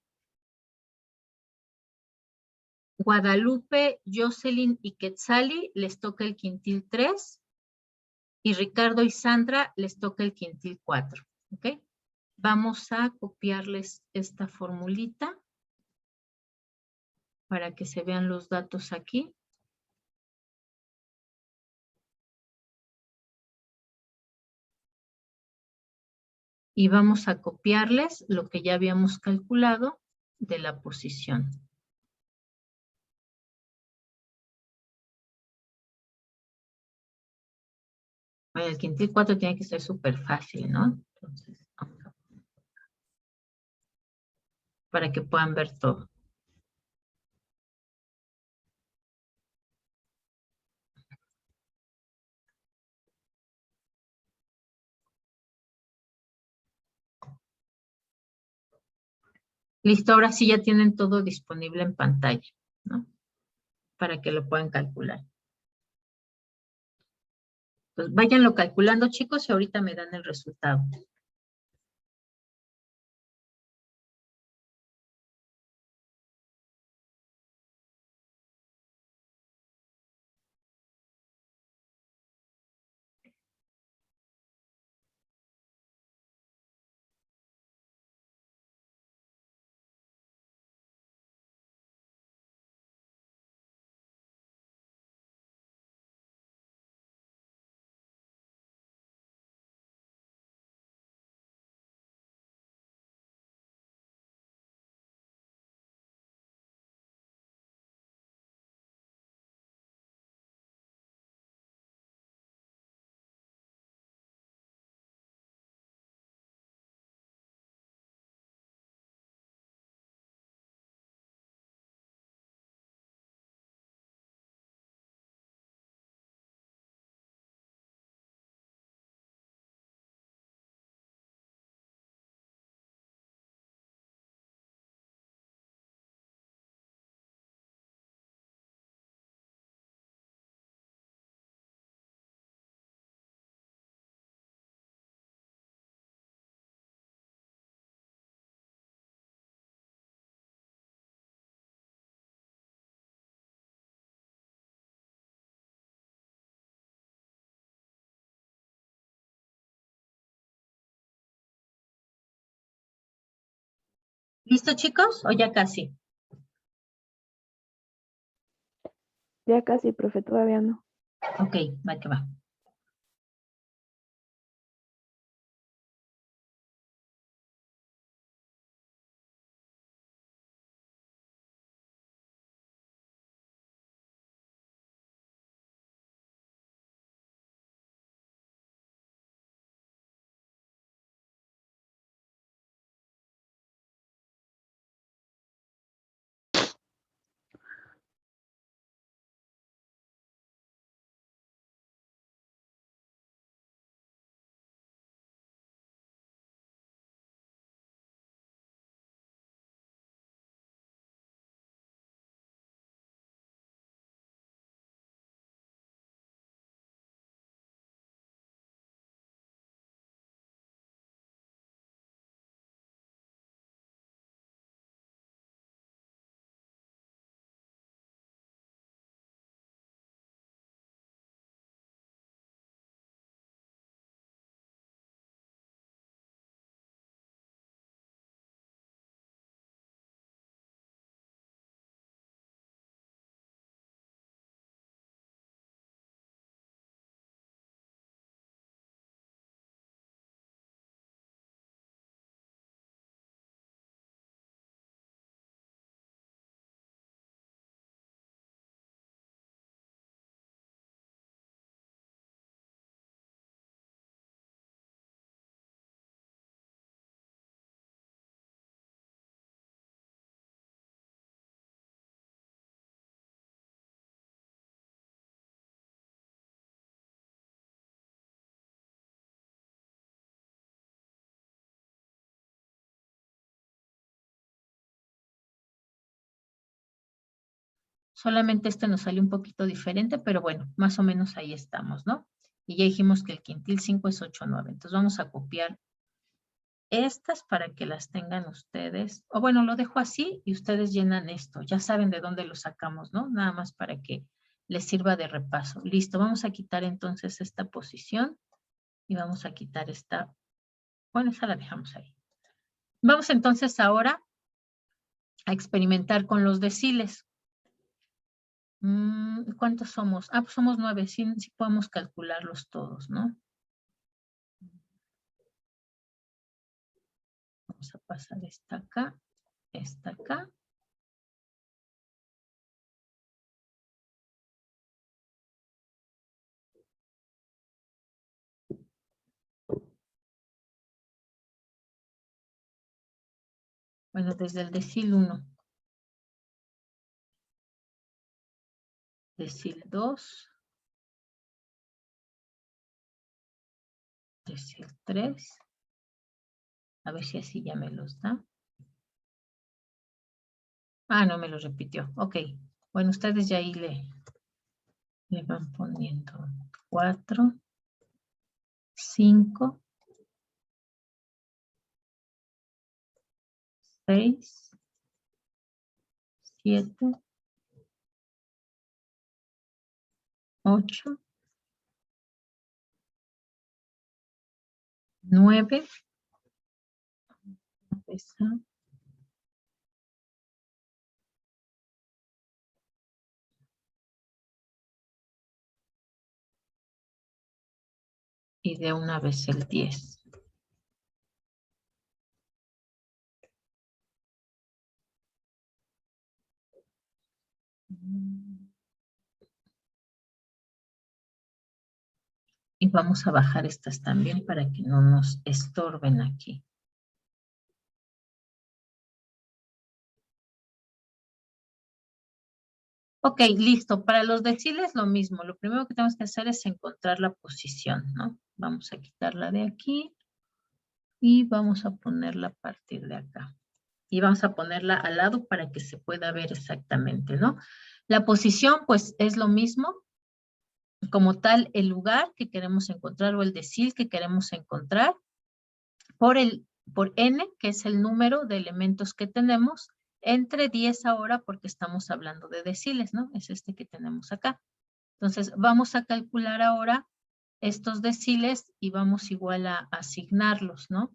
A: Guadalupe, Jocelyn y Quetzali les toca el quintil 3. Y Ricardo y Sandra les toca el quintil 4. ¿Ok? Vamos a copiarles esta formulita para que se vean los datos aquí. Y vamos a copiarles lo que ya habíamos calculado de la posición. Bueno, el quintil 4 tiene que ser súper fácil, ¿no? Entonces, para que puedan ver todo. Listo, ahora sí ya tienen todo disponible en pantalla, ¿no? Para que lo puedan calcular. Pues váyanlo calculando, chicos, y ahorita me dan el resultado. ¿Listo, chicos? ¿O ya casi?
D: Ya casi, profe, todavía no.
A: Ok, va que va. Solamente este nos salió un poquito diferente, pero bueno, más o menos ahí estamos, ¿no? Y ya dijimos que el quintil 5 es 8,9. Entonces vamos a copiar estas para que las tengan ustedes. O bueno, lo dejo así y ustedes llenan esto. Ya saben de dónde lo sacamos, ¿no? Nada más para que les sirva de repaso. Listo, vamos a quitar entonces esta posición y vamos a quitar esta. Bueno, esa la dejamos ahí. Vamos entonces ahora a experimentar con los deciles. ¿Cuántos somos? Ah, pues somos 9, sí podemos calcularlos todos, ¿no? Vamos a pasar esta acá, esta acá. Bueno, desde el decil 1. Decil 2. Decil 3. A ver si así ya me los da. Ah, no me lo repitió. Ok. Bueno, ustedes ya ahí le van poniendo 4, 5, 6, 7, 8, 9. Y de una vez el 10. Y vamos a bajar estas también para que no nos estorben aquí. Ok, listo. Para los deciles lo mismo. Lo primero que tenemos que hacer es encontrar la posición, ¿no? Vamos a quitarla de aquí y vamos a ponerla a partir de acá. Y vamos a ponerla al lado para que se pueda ver exactamente, ¿no? La posición, pues, es lo mismo. Como tal, el lugar que queremos encontrar o el decil que queremos encontrar por n, que es el número de elementos que tenemos, entre 10 ahora porque estamos hablando de deciles, ¿no? Es este que tenemos acá. Entonces, vamos a calcular ahora estos deciles y vamos igual a asignarlos, ¿no?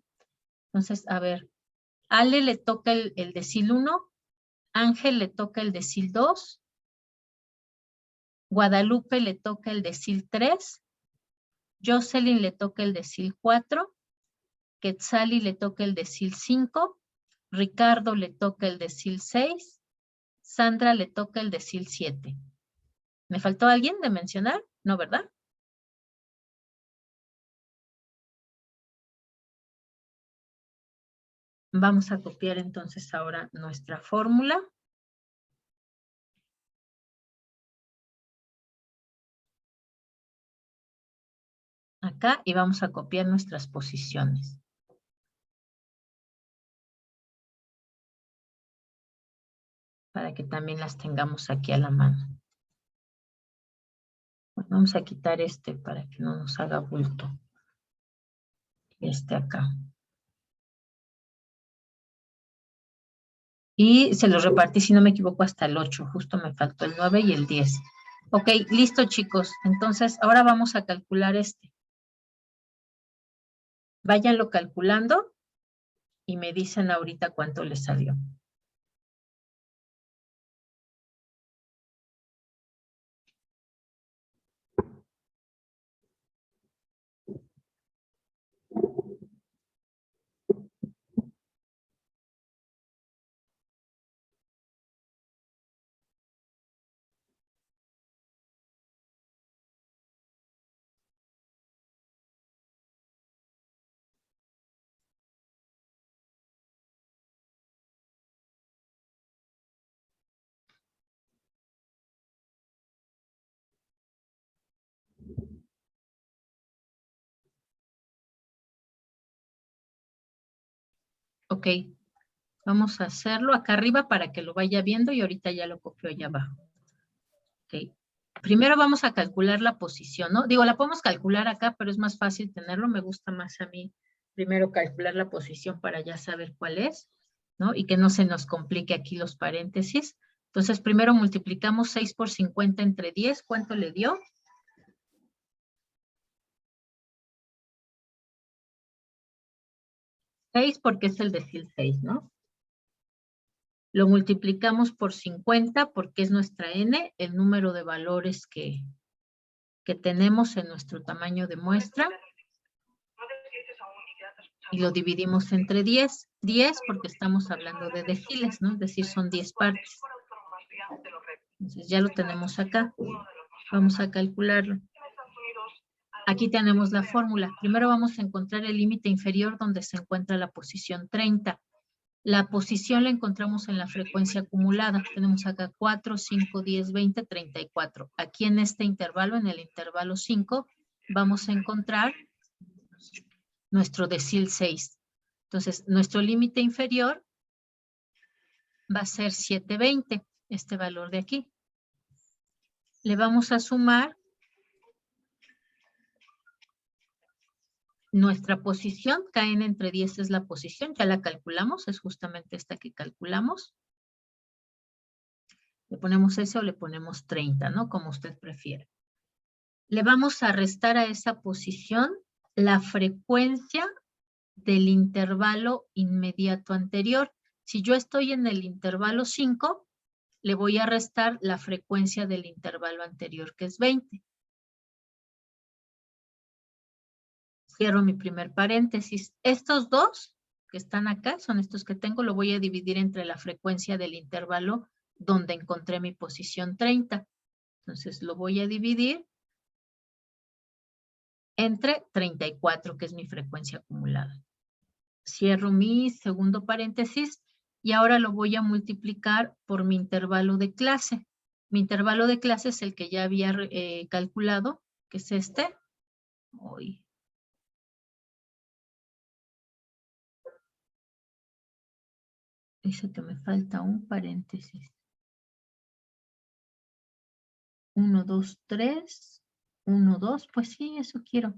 A: Entonces, a ver, Ale le toca el decil 1, Ángel le toca el decil 2, Guadalupe le toca el decil 3, Jocelyn le toca el decil 4, Quetzali le toca el decil 5, Ricardo le toca el decil 6, Sandra le toca el decil 7. ¿Me faltó alguien de mencionar? No, ¿verdad? Vamos a copiar entonces ahora nuestra fórmula. Acá y vamos a copiar nuestras posiciones. Para que también las tengamos aquí a la mano. Bueno, vamos a quitar este para que no nos haga bulto. Este acá. Y se los repartí, si no me equivoco, hasta el 8. Justo me faltó el 9 y el 10. Ok, listo, chicos. Entonces, ahora vamos a calcular este. Váyanlo calculando y me dicen ahorita cuánto les salió. Ok, vamos a hacerlo acá arriba para que lo vaya viendo y ahorita ya lo copio allá abajo. Ok, primero vamos a calcular la posición, ¿no? Digo, la podemos calcular acá, pero es más fácil tenerlo. Me gusta más a mí primero calcular la posición para ya saber cuál es, ¿no? Y que no se nos complique aquí los paréntesis. Entonces, primero multiplicamos 6 por 50 entre 10. ¿Cuánto le dio? 6 porque es el decil 6, ¿no? Lo multiplicamos por 50 porque es nuestra n, el número de valores que tenemos en nuestro tamaño de muestra. Y lo dividimos entre 10. 10 porque estamos hablando de deciles, ¿no? Es decir, son 10 partes. Entonces ya lo tenemos acá. Vamos a calcularlo. Aquí tenemos la fórmula. Primero vamos a encontrar el límite inferior donde se encuentra la posición 30. La posición la encontramos en la frecuencia acumulada. Tenemos acá 4, 5, 10, 20, 34. Aquí en este intervalo, en el intervalo 5, vamos a encontrar nuestro decil 6. Entonces, nuestro límite inferior va a ser 720, este valor de aquí. Le vamos a sumar nuestra posición, KN entre 10 es la posición, ya la calculamos, es justamente esta que calculamos. Le ponemos ese o le ponemos 30, ¿no? Como usted prefiera. Le vamos a restar a esa posición la frecuencia del intervalo inmediato anterior. Si yo estoy en el intervalo 5, le voy a restar la frecuencia del intervalo anterior, que es 20. Cierro mi primer paréntesis. Estos dos que están acá, son estos que tengo, lo voy a dividir entre la frecuencia del intervalo donde encontré mi posición 30. Entonces lo voy a dividir entre 34, que es mi frecuencia acumulada. Cierro mi segundo paréntesis y ahora lo voy a multiplicar por mi intervalo de clase. Mi intervalo de clase es el que ya había calculado, que es este. Uy. Dice que me falta un paréntesis. 1, 2, 3, 1, 2, pues sí, eso quiero.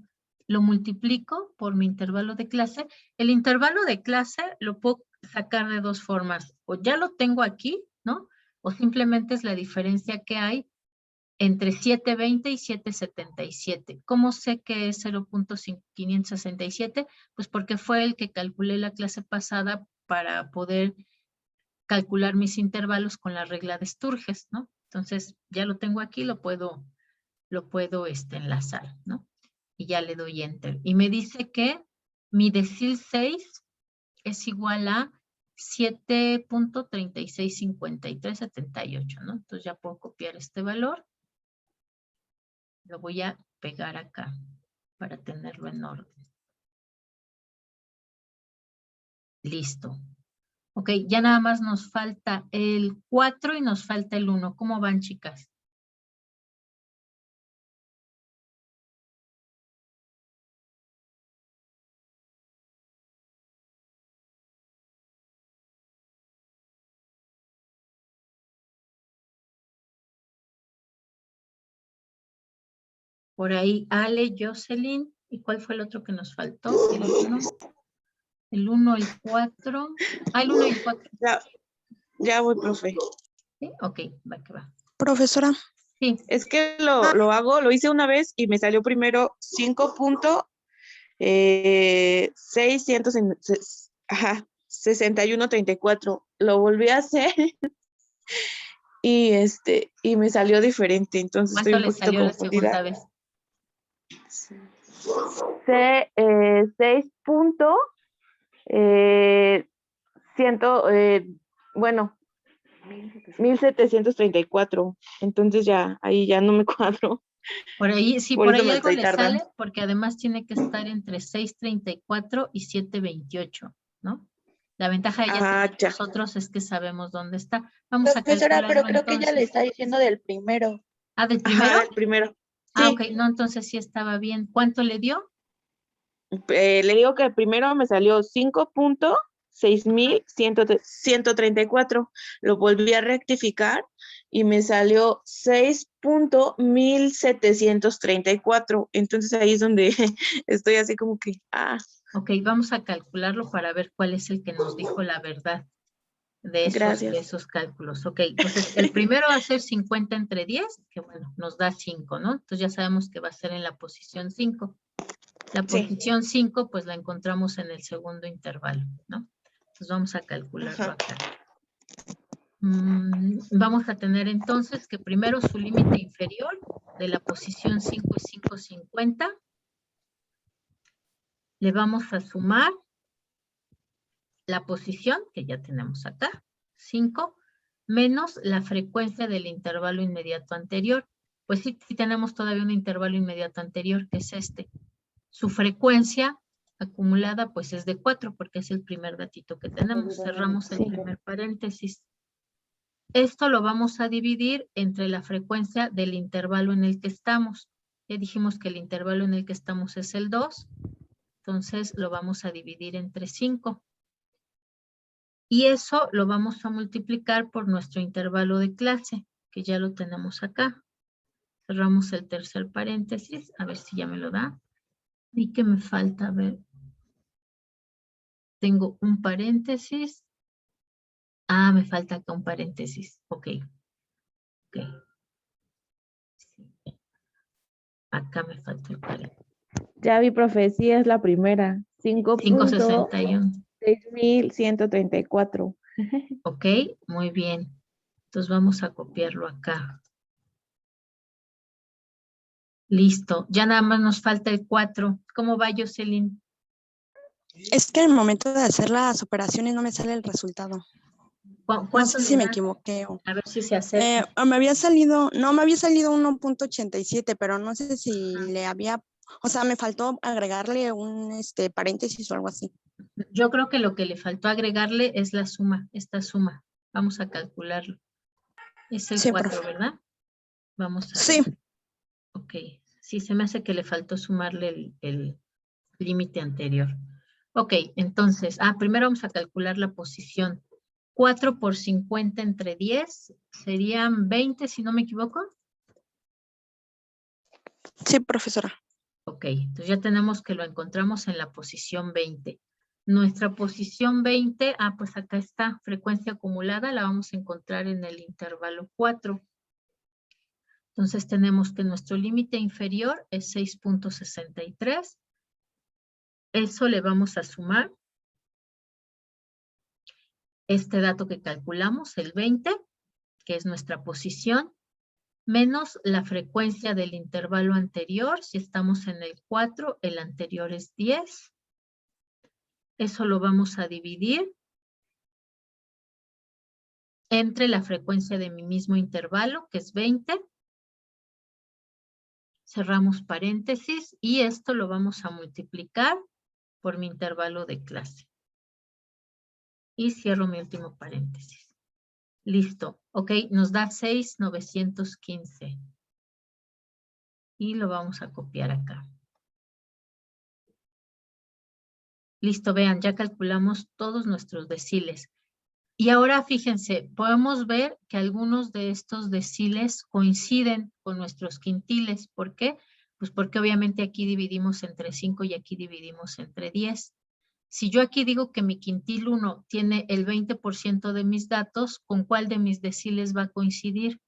A: Lo multiplico por mi intervalo de clase. El intervalo de clase lo puedo sacar de dos formas. O ya lo tengo aquí, ¿no? O simplemente es la diferencia que hay entre 720 y 777. ¿Cómo sé que es 0.567? Pues porque fue el que calculé la clase pasada para poder calcular mis intervalos con la regla de Sturges, ¿no? Entonces, ya lo tengo aquí, lo puedo enlazar, ¿no? Y ya le doy Enter. Y me dice que mi decil 6 es igual a 7.365378, ¿no? Entonces ya puedo copiar este valor. Lo voy a pegar acá para tenerlo en orden. Listo. Ok, ya nada más nos falta el 4 y nos falta el 1. ¿Cómo van, chicas? Por ahí, Ale, Jocelyn. ¿Y cuál fue el otro que nos faltó? El 1. El 1, el 4. Ah, el 1 y el 4.
C: Ya voy, profe.
A: ¿Sí? Ok, va que va.
C: Profesora,
A: Sí.
C: es que lo hice una vez y me salió primero 5.6134. Lo volví a hacer y me salió diferente, entonces estoy
A: ¿Cuánto
C: un
A: le
C: poquito
A: salió la
C: confundida.
A: segunda vez?
C: 1734. Entonces ya, ahí ya no me cuadro.
A: Por ahí, sí,
C: Por
A: por
C: eso
A: ahí
C: me
A: algo
C: estoy
A: le
C: tardando.
A: sale, porque además tiene que estar entre 634 y 728, ¿no? La ventaja de ya
C: Ah,
A: tener
C: ya.
A: nosotros es que sabemos dónde está. Vamos a
E: Profesora, pero
A: calcularlo
E: creo que ella le
A: entonces.
E: está diciendo del primero.
A: Ah, ¿del
C: Ajá,
A: primero?
C: el primero.
A: Ah,
C: Sí,
A: ok, no, entonces sí estaba bien. ¿Cuánto le dio?
C: le digo que el primero me salió 5.6134. Lo volví a rectificar y me salió 6.1734. Entonces ahí es donde estoy así como que,
A: Ok, vamos a calcularlo para ver cuál es el que nos dijo la verdad de
C: gracias.
A: esos cálculos. Ok, entonces el primero va a ser 50 entre 10, que bueno, nos da 5, ¿no? Entonces ya sabemos que va a ser en la posición 5. La
C: Sí.
A: posición 5, pues la encontramos en el segundo intervalo, ¿no? Entonces vamos a calcularlo acá. Vamos a tener entonces que primero su límite inferior de la posición 5 es 550. Le vamos a sumar la posición, que ya tenemos acá, 5, menos la frecuencia del intervalo inmediato anterior. Pues sí tenemos todavía un intervalo inmediato anterior, que es este. Su frecuencia acumulada pues es de 4, porque es el primer datito que tenemos. Cerramos el primer paréntesis. Esto lo vamos a dividir entre la frecuencia del intervalo en el que estamos. Ya dijimos que el intervalo en el que estamos es el 2, entonces lo vamos a dividir entre 5. Y eso lo vamos a multiplicar por nuestro intervalo de clase, que ya lo tenemos acá. Cerramos el tercer paréntesis, a ver si ya me lo da. ¿Y qué me falta? A ver. Tengo un paréntesis. Ah, me falta acá un paréntesis. Ok. Ok. Sí. Acá me falta el paréntesis.
D: Ya vi, profe, sí es la primera.
A: 561.
D: 5.6134.
A: Ok, muy bien. Entonces vamos a copiarlo acá. Listo. Ya nada más nos falta el 4. ¿Cómo va, Jocelyn?
E: Es que en el momento de hacer las operaciones no me sale el resultado. No
A: ¿Cuánto
E: sé si
A: le
E: me
A: da?
E: equivoqué.
A: A ver si se acerca.
E: Me había salido 1.87, pero no sé si le había, o sea, me faltó agregarle un paréntesis o algo así.
A: Yo creo que lo que le faltó agregarle es la suma, esta suma. Vamos a calcularlo. Es el
E: Sí,
A: 4,
E: profe.
A: ¿verdad? Vamos a
E: Sí,
A: ver. Ok. Sí, se me hace que le faltó sumarle el límite anterior. Ok, entonces, primero vamos a calcular la posición. 4 por 50 entre 10 serían 20, si no me equivoco.
E: sí, profesora.
A: Ok, entonces ya tenemos que lo encontramos en la posición 20. Nuestra posición 20, pues acá está, frecuencia acumulada, la vamos a encontrar en el intervalo 4. Entonces tenemos que nuestro límite inferior es 6.63. Eso le vamos a sumar este dato que calculamos, el 20, que es nuestra posición, menos la frecuencia del intervalo anterior. Si estamos en el 4, el anterior es 10. Eso lo vamos a dividir entre la frecuencia de mi mismo intervalo, que es 20. Cerramos paréntesis y esto lo vamos a multiplicar por mi intervalo de clase. Y cierro mi último paréntesis. Listo. Ok, nos da 6,915. Y lo vamos a copiar acá. Listo, vean, ya calculamos todos nuestros deciles. Y ahora fíjense, podemos ver que algunos de estos deciles coinciden con nuestros quintiles. ¿Por qué? Pues porque obviamente aquí dividimos entre 5 y aquí dividimos entre 10. Si yo aquí digo que mi quintil 1 tiene el 20% de mis datos, ¿con cuál de mis deciles va a coincidir?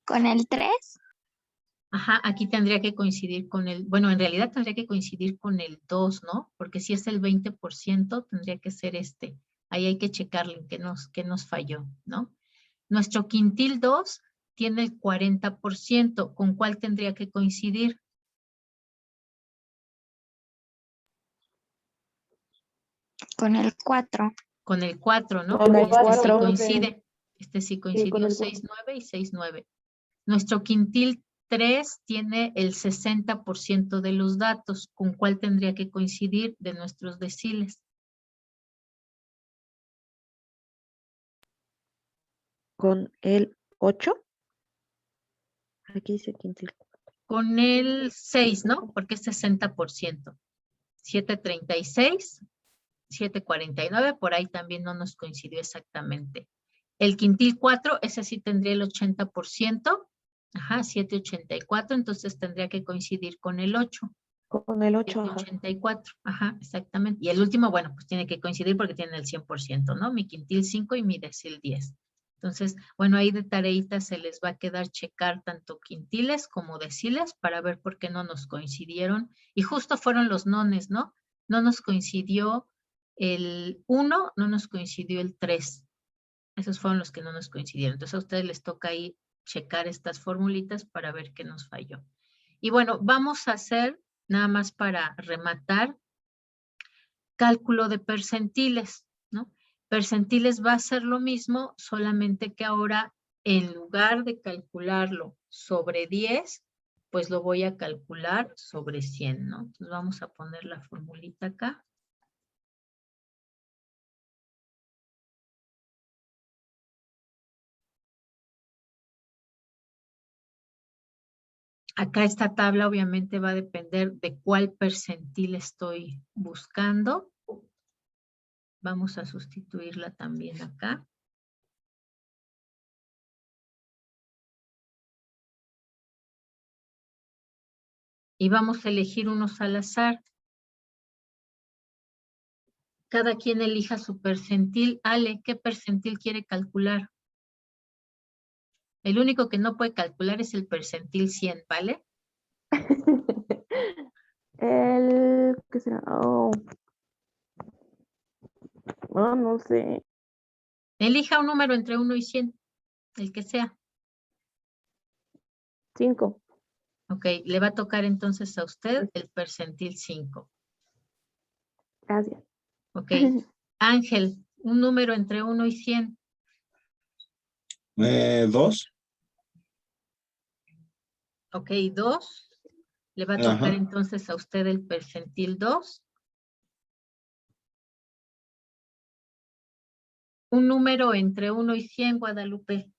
F: ¿Con el 3?
A: Ajá, aquí tendría que coincidir con bueno, en realidad tendría que coincidir con el 2, ¿no? Porque si es el 20%, tendría que ser este. Ahí hay que checarle qué nos falló, ¿no? Nuestro quintil 2 tiene el 40%. ¿Con cuál tendría que coincidir?
F: Con el 4.
A: Con el 4, ¿no?
D: Con el
A: Porque este sí
D: 4,
A: coincide. Este sí
D: sí,
A: coincidió
D: con el
A: 6, 9 y 6, 9. Nuestro quintil 3 tiene el 60% de los datos. ¿Con cuál tendría que coincidir de nuestros deciles?
D: con el 8. Aquí dice quintil.
A: Con el 6, ¿no? Porque es 60%. 736, 749, por ahí también no nos coincidió exactamente. El quintil 4, ese sí tendría el 80%. Ajá, 784, entonces tendría que coincidir con el 8.
D: Con el 8, ajá.
A: 784, ajá, exactamente. Y el último, bueno, pues tiene que coincidir porque tiene el 100%, ¿no? Mi quintil 5 y mi decil 10. Entonces, bueno, ahí de tareita se les va a quedar checar tanto quintiles como deciles para ver por qué no nos coincidieron. Y justo fueron los nones, ¿no? No nos coincidió el 1, no nos coincidió el 3. Esos fueron los que no nos coincidieron. Entonces a ustedes les toca ahí checar estas formulitas para ver qué nos falló. Y bueno, vamos a hacer, nada más para rematar, cálculo de percentiles, ¿no? Percentiles va a ser lo mismo, solamente que ahora en lugar de calcularlo sobre 10, pues lo voy a calcular sobre 100, ¿no? Entonces vamos a poner la formulita acá. Acá esta tabla obviamente va a depender de cuál percentil estoy buscando. Vamos a sustituirla también acá. Y vamos a elegir unos al azar. Cada quien elija su percentil. Ale, ¿qué percentil quiere calcular? El único que no puede calcular es el percentil 100, ¿vale?
D: ¿Qué será? Oh, no sé.
A: Elija un número entre 1 y 100, el que sea.
D: 5.
A: Ok, le va a tocar entonces a usted el percentil 5.
D: Gracias.
A: Ok, Ángel, un número entre 1 y 100.
G: 2.
A: Ok, 2. Le va a tocar
G: Ajá.
A: entonces a usted el percentil 2. Un número entre 1 y 100, Guadalupe.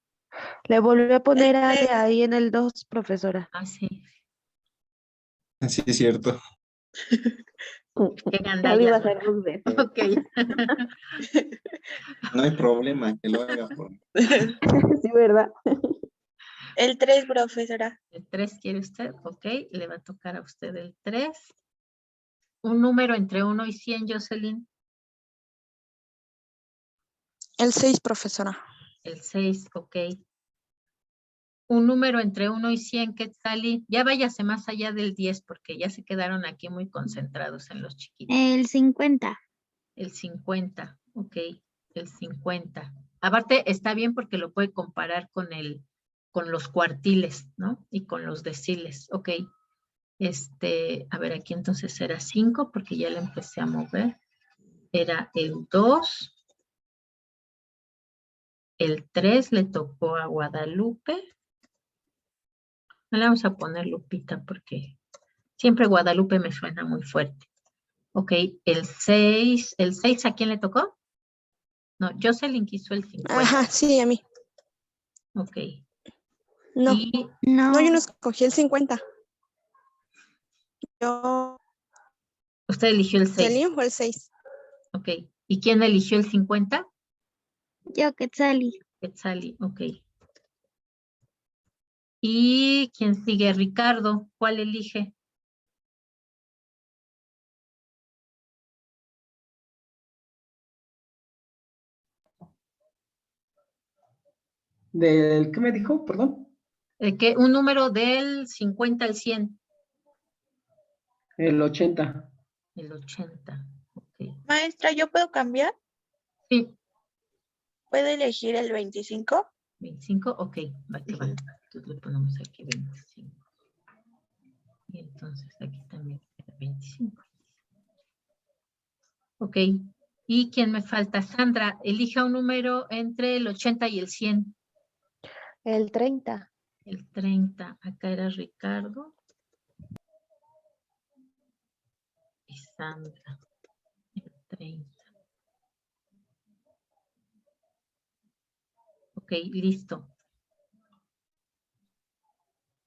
D: Le volví a poner
C: El
D: Ale
C: tres.
D: ahí en el 2, profesora.
A: Ah, sí.
G: Sí, es cierto.
A: Qué
D: Ya lo iba a
A: gandalla,
D: hacer 2 veces.
A: ¿no? Ok.
G: No hay problema que lo haga por
D: Sí, ¿verdad?
C: El 3, profesora.
A: ¿El 3 quiere usted? Ok, le va a tocar a usted el 3. Un número entre 1 y 100, Jocelyn.
E: El 6, profesora.
A: El 6, ok. Un número entre 1 y 100, Quetzali. Ya váyase más allá del 10 porque ya se quedaron aquí muy concentrados en los chiquitos.
F: El 50.
A: El 50, ok. El 50. Aparte, está bien porque lo puede comparar con los cuartiles, ¿no? Y con los deciles, ok. A ver, aquí entonces era 5 porque ya le empecé a mover. Era el 2. El 3 le tocó a Guadalupe. Le vamos a poner Lupita porque siempre Guadalupe me suena muy fuerte. Ok, el 6. ¿El 6 a quién le tocó? No, Jocelyn quiso el 50.
E: Ajá, sí, a mí.
A: Ok.
E: No,
A: Y
E: no, yo
F: No,
E: no escogí el 50. Yo,
A: usted eligió el 6.
E: Celín fue el 6.
A: Ok. ¿Y quién eligió el 50?
F: yo Quetzali.
A: Quetzali, ok. ¿Y quién sigue? Ricardo, ¿cuál elige?
H: ¿Qué me dijo? Perdón.
A: Un número del 50 al 100.
H: El 80.
A: El 80. Ok.
C: Maestra, ¿yo puedo cambiar?
A: Sí,
C: ¿Puedo elegir el 25?
A: 25, ok, va que va. Entonces le ponemos aquí 25. Y entonces aquí también queda 25. Ok. ¿Y quién me falta? Sandra, elija un número entre el 80 y el 100.
D: El 30.
A: El 30. Acá era Ricardo. Y Sandra. El 30. Ok, listo.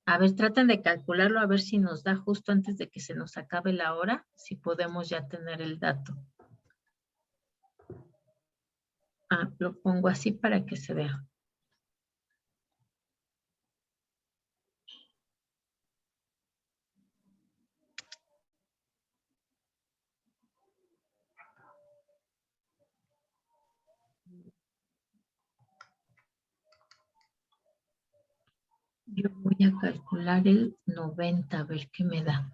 A: A ver, tratan de calcularlo, a ver si nos da justo antes de que se nos acabe la hora, si podemos ya tener el dato. Ah, lo pongo así para que se vea. Yo voy a calcular el 90, a ver qué me da.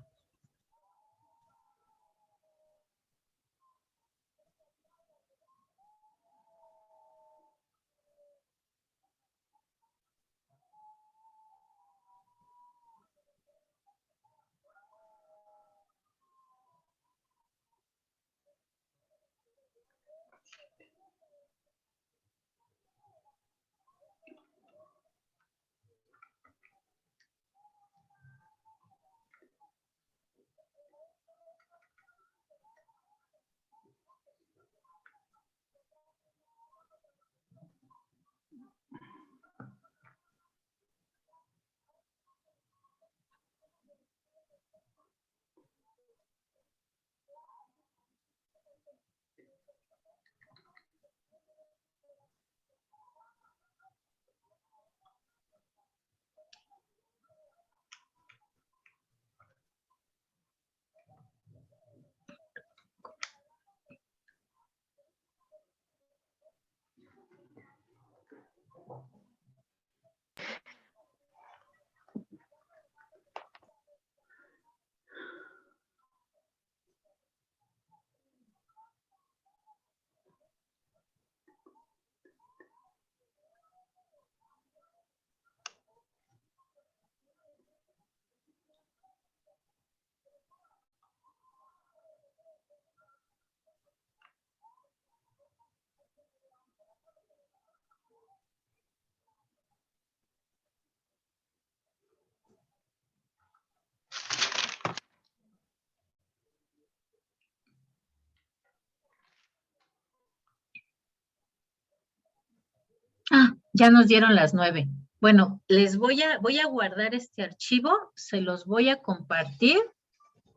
A: Ah, ya nos dieron las 9. Bueno, voy a guardar este archivo, se los voy a compartir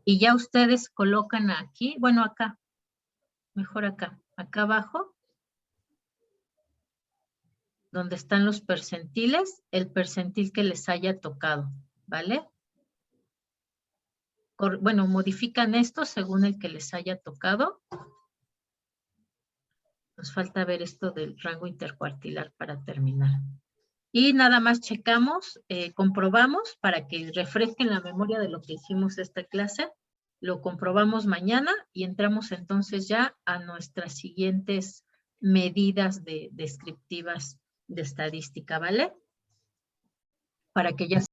A: y ya ustedes colocan aquí, bueno, acá, mejor acá abajo, donde están los percentiles, el percentil que les haya tocado, ¿vale? Bueno, modifican esto según el que les haya tocado. Nos falta ver esto del rango intercuartilar para terminar. Y nada más checamos, comprobamos para que refresquen la memoria de lo que hicimos esta clase. Lo comprobamos mañana y entramos entonces ya a nuestras siguientes medidas descriptivas de estadística, ¿vale? Para que ya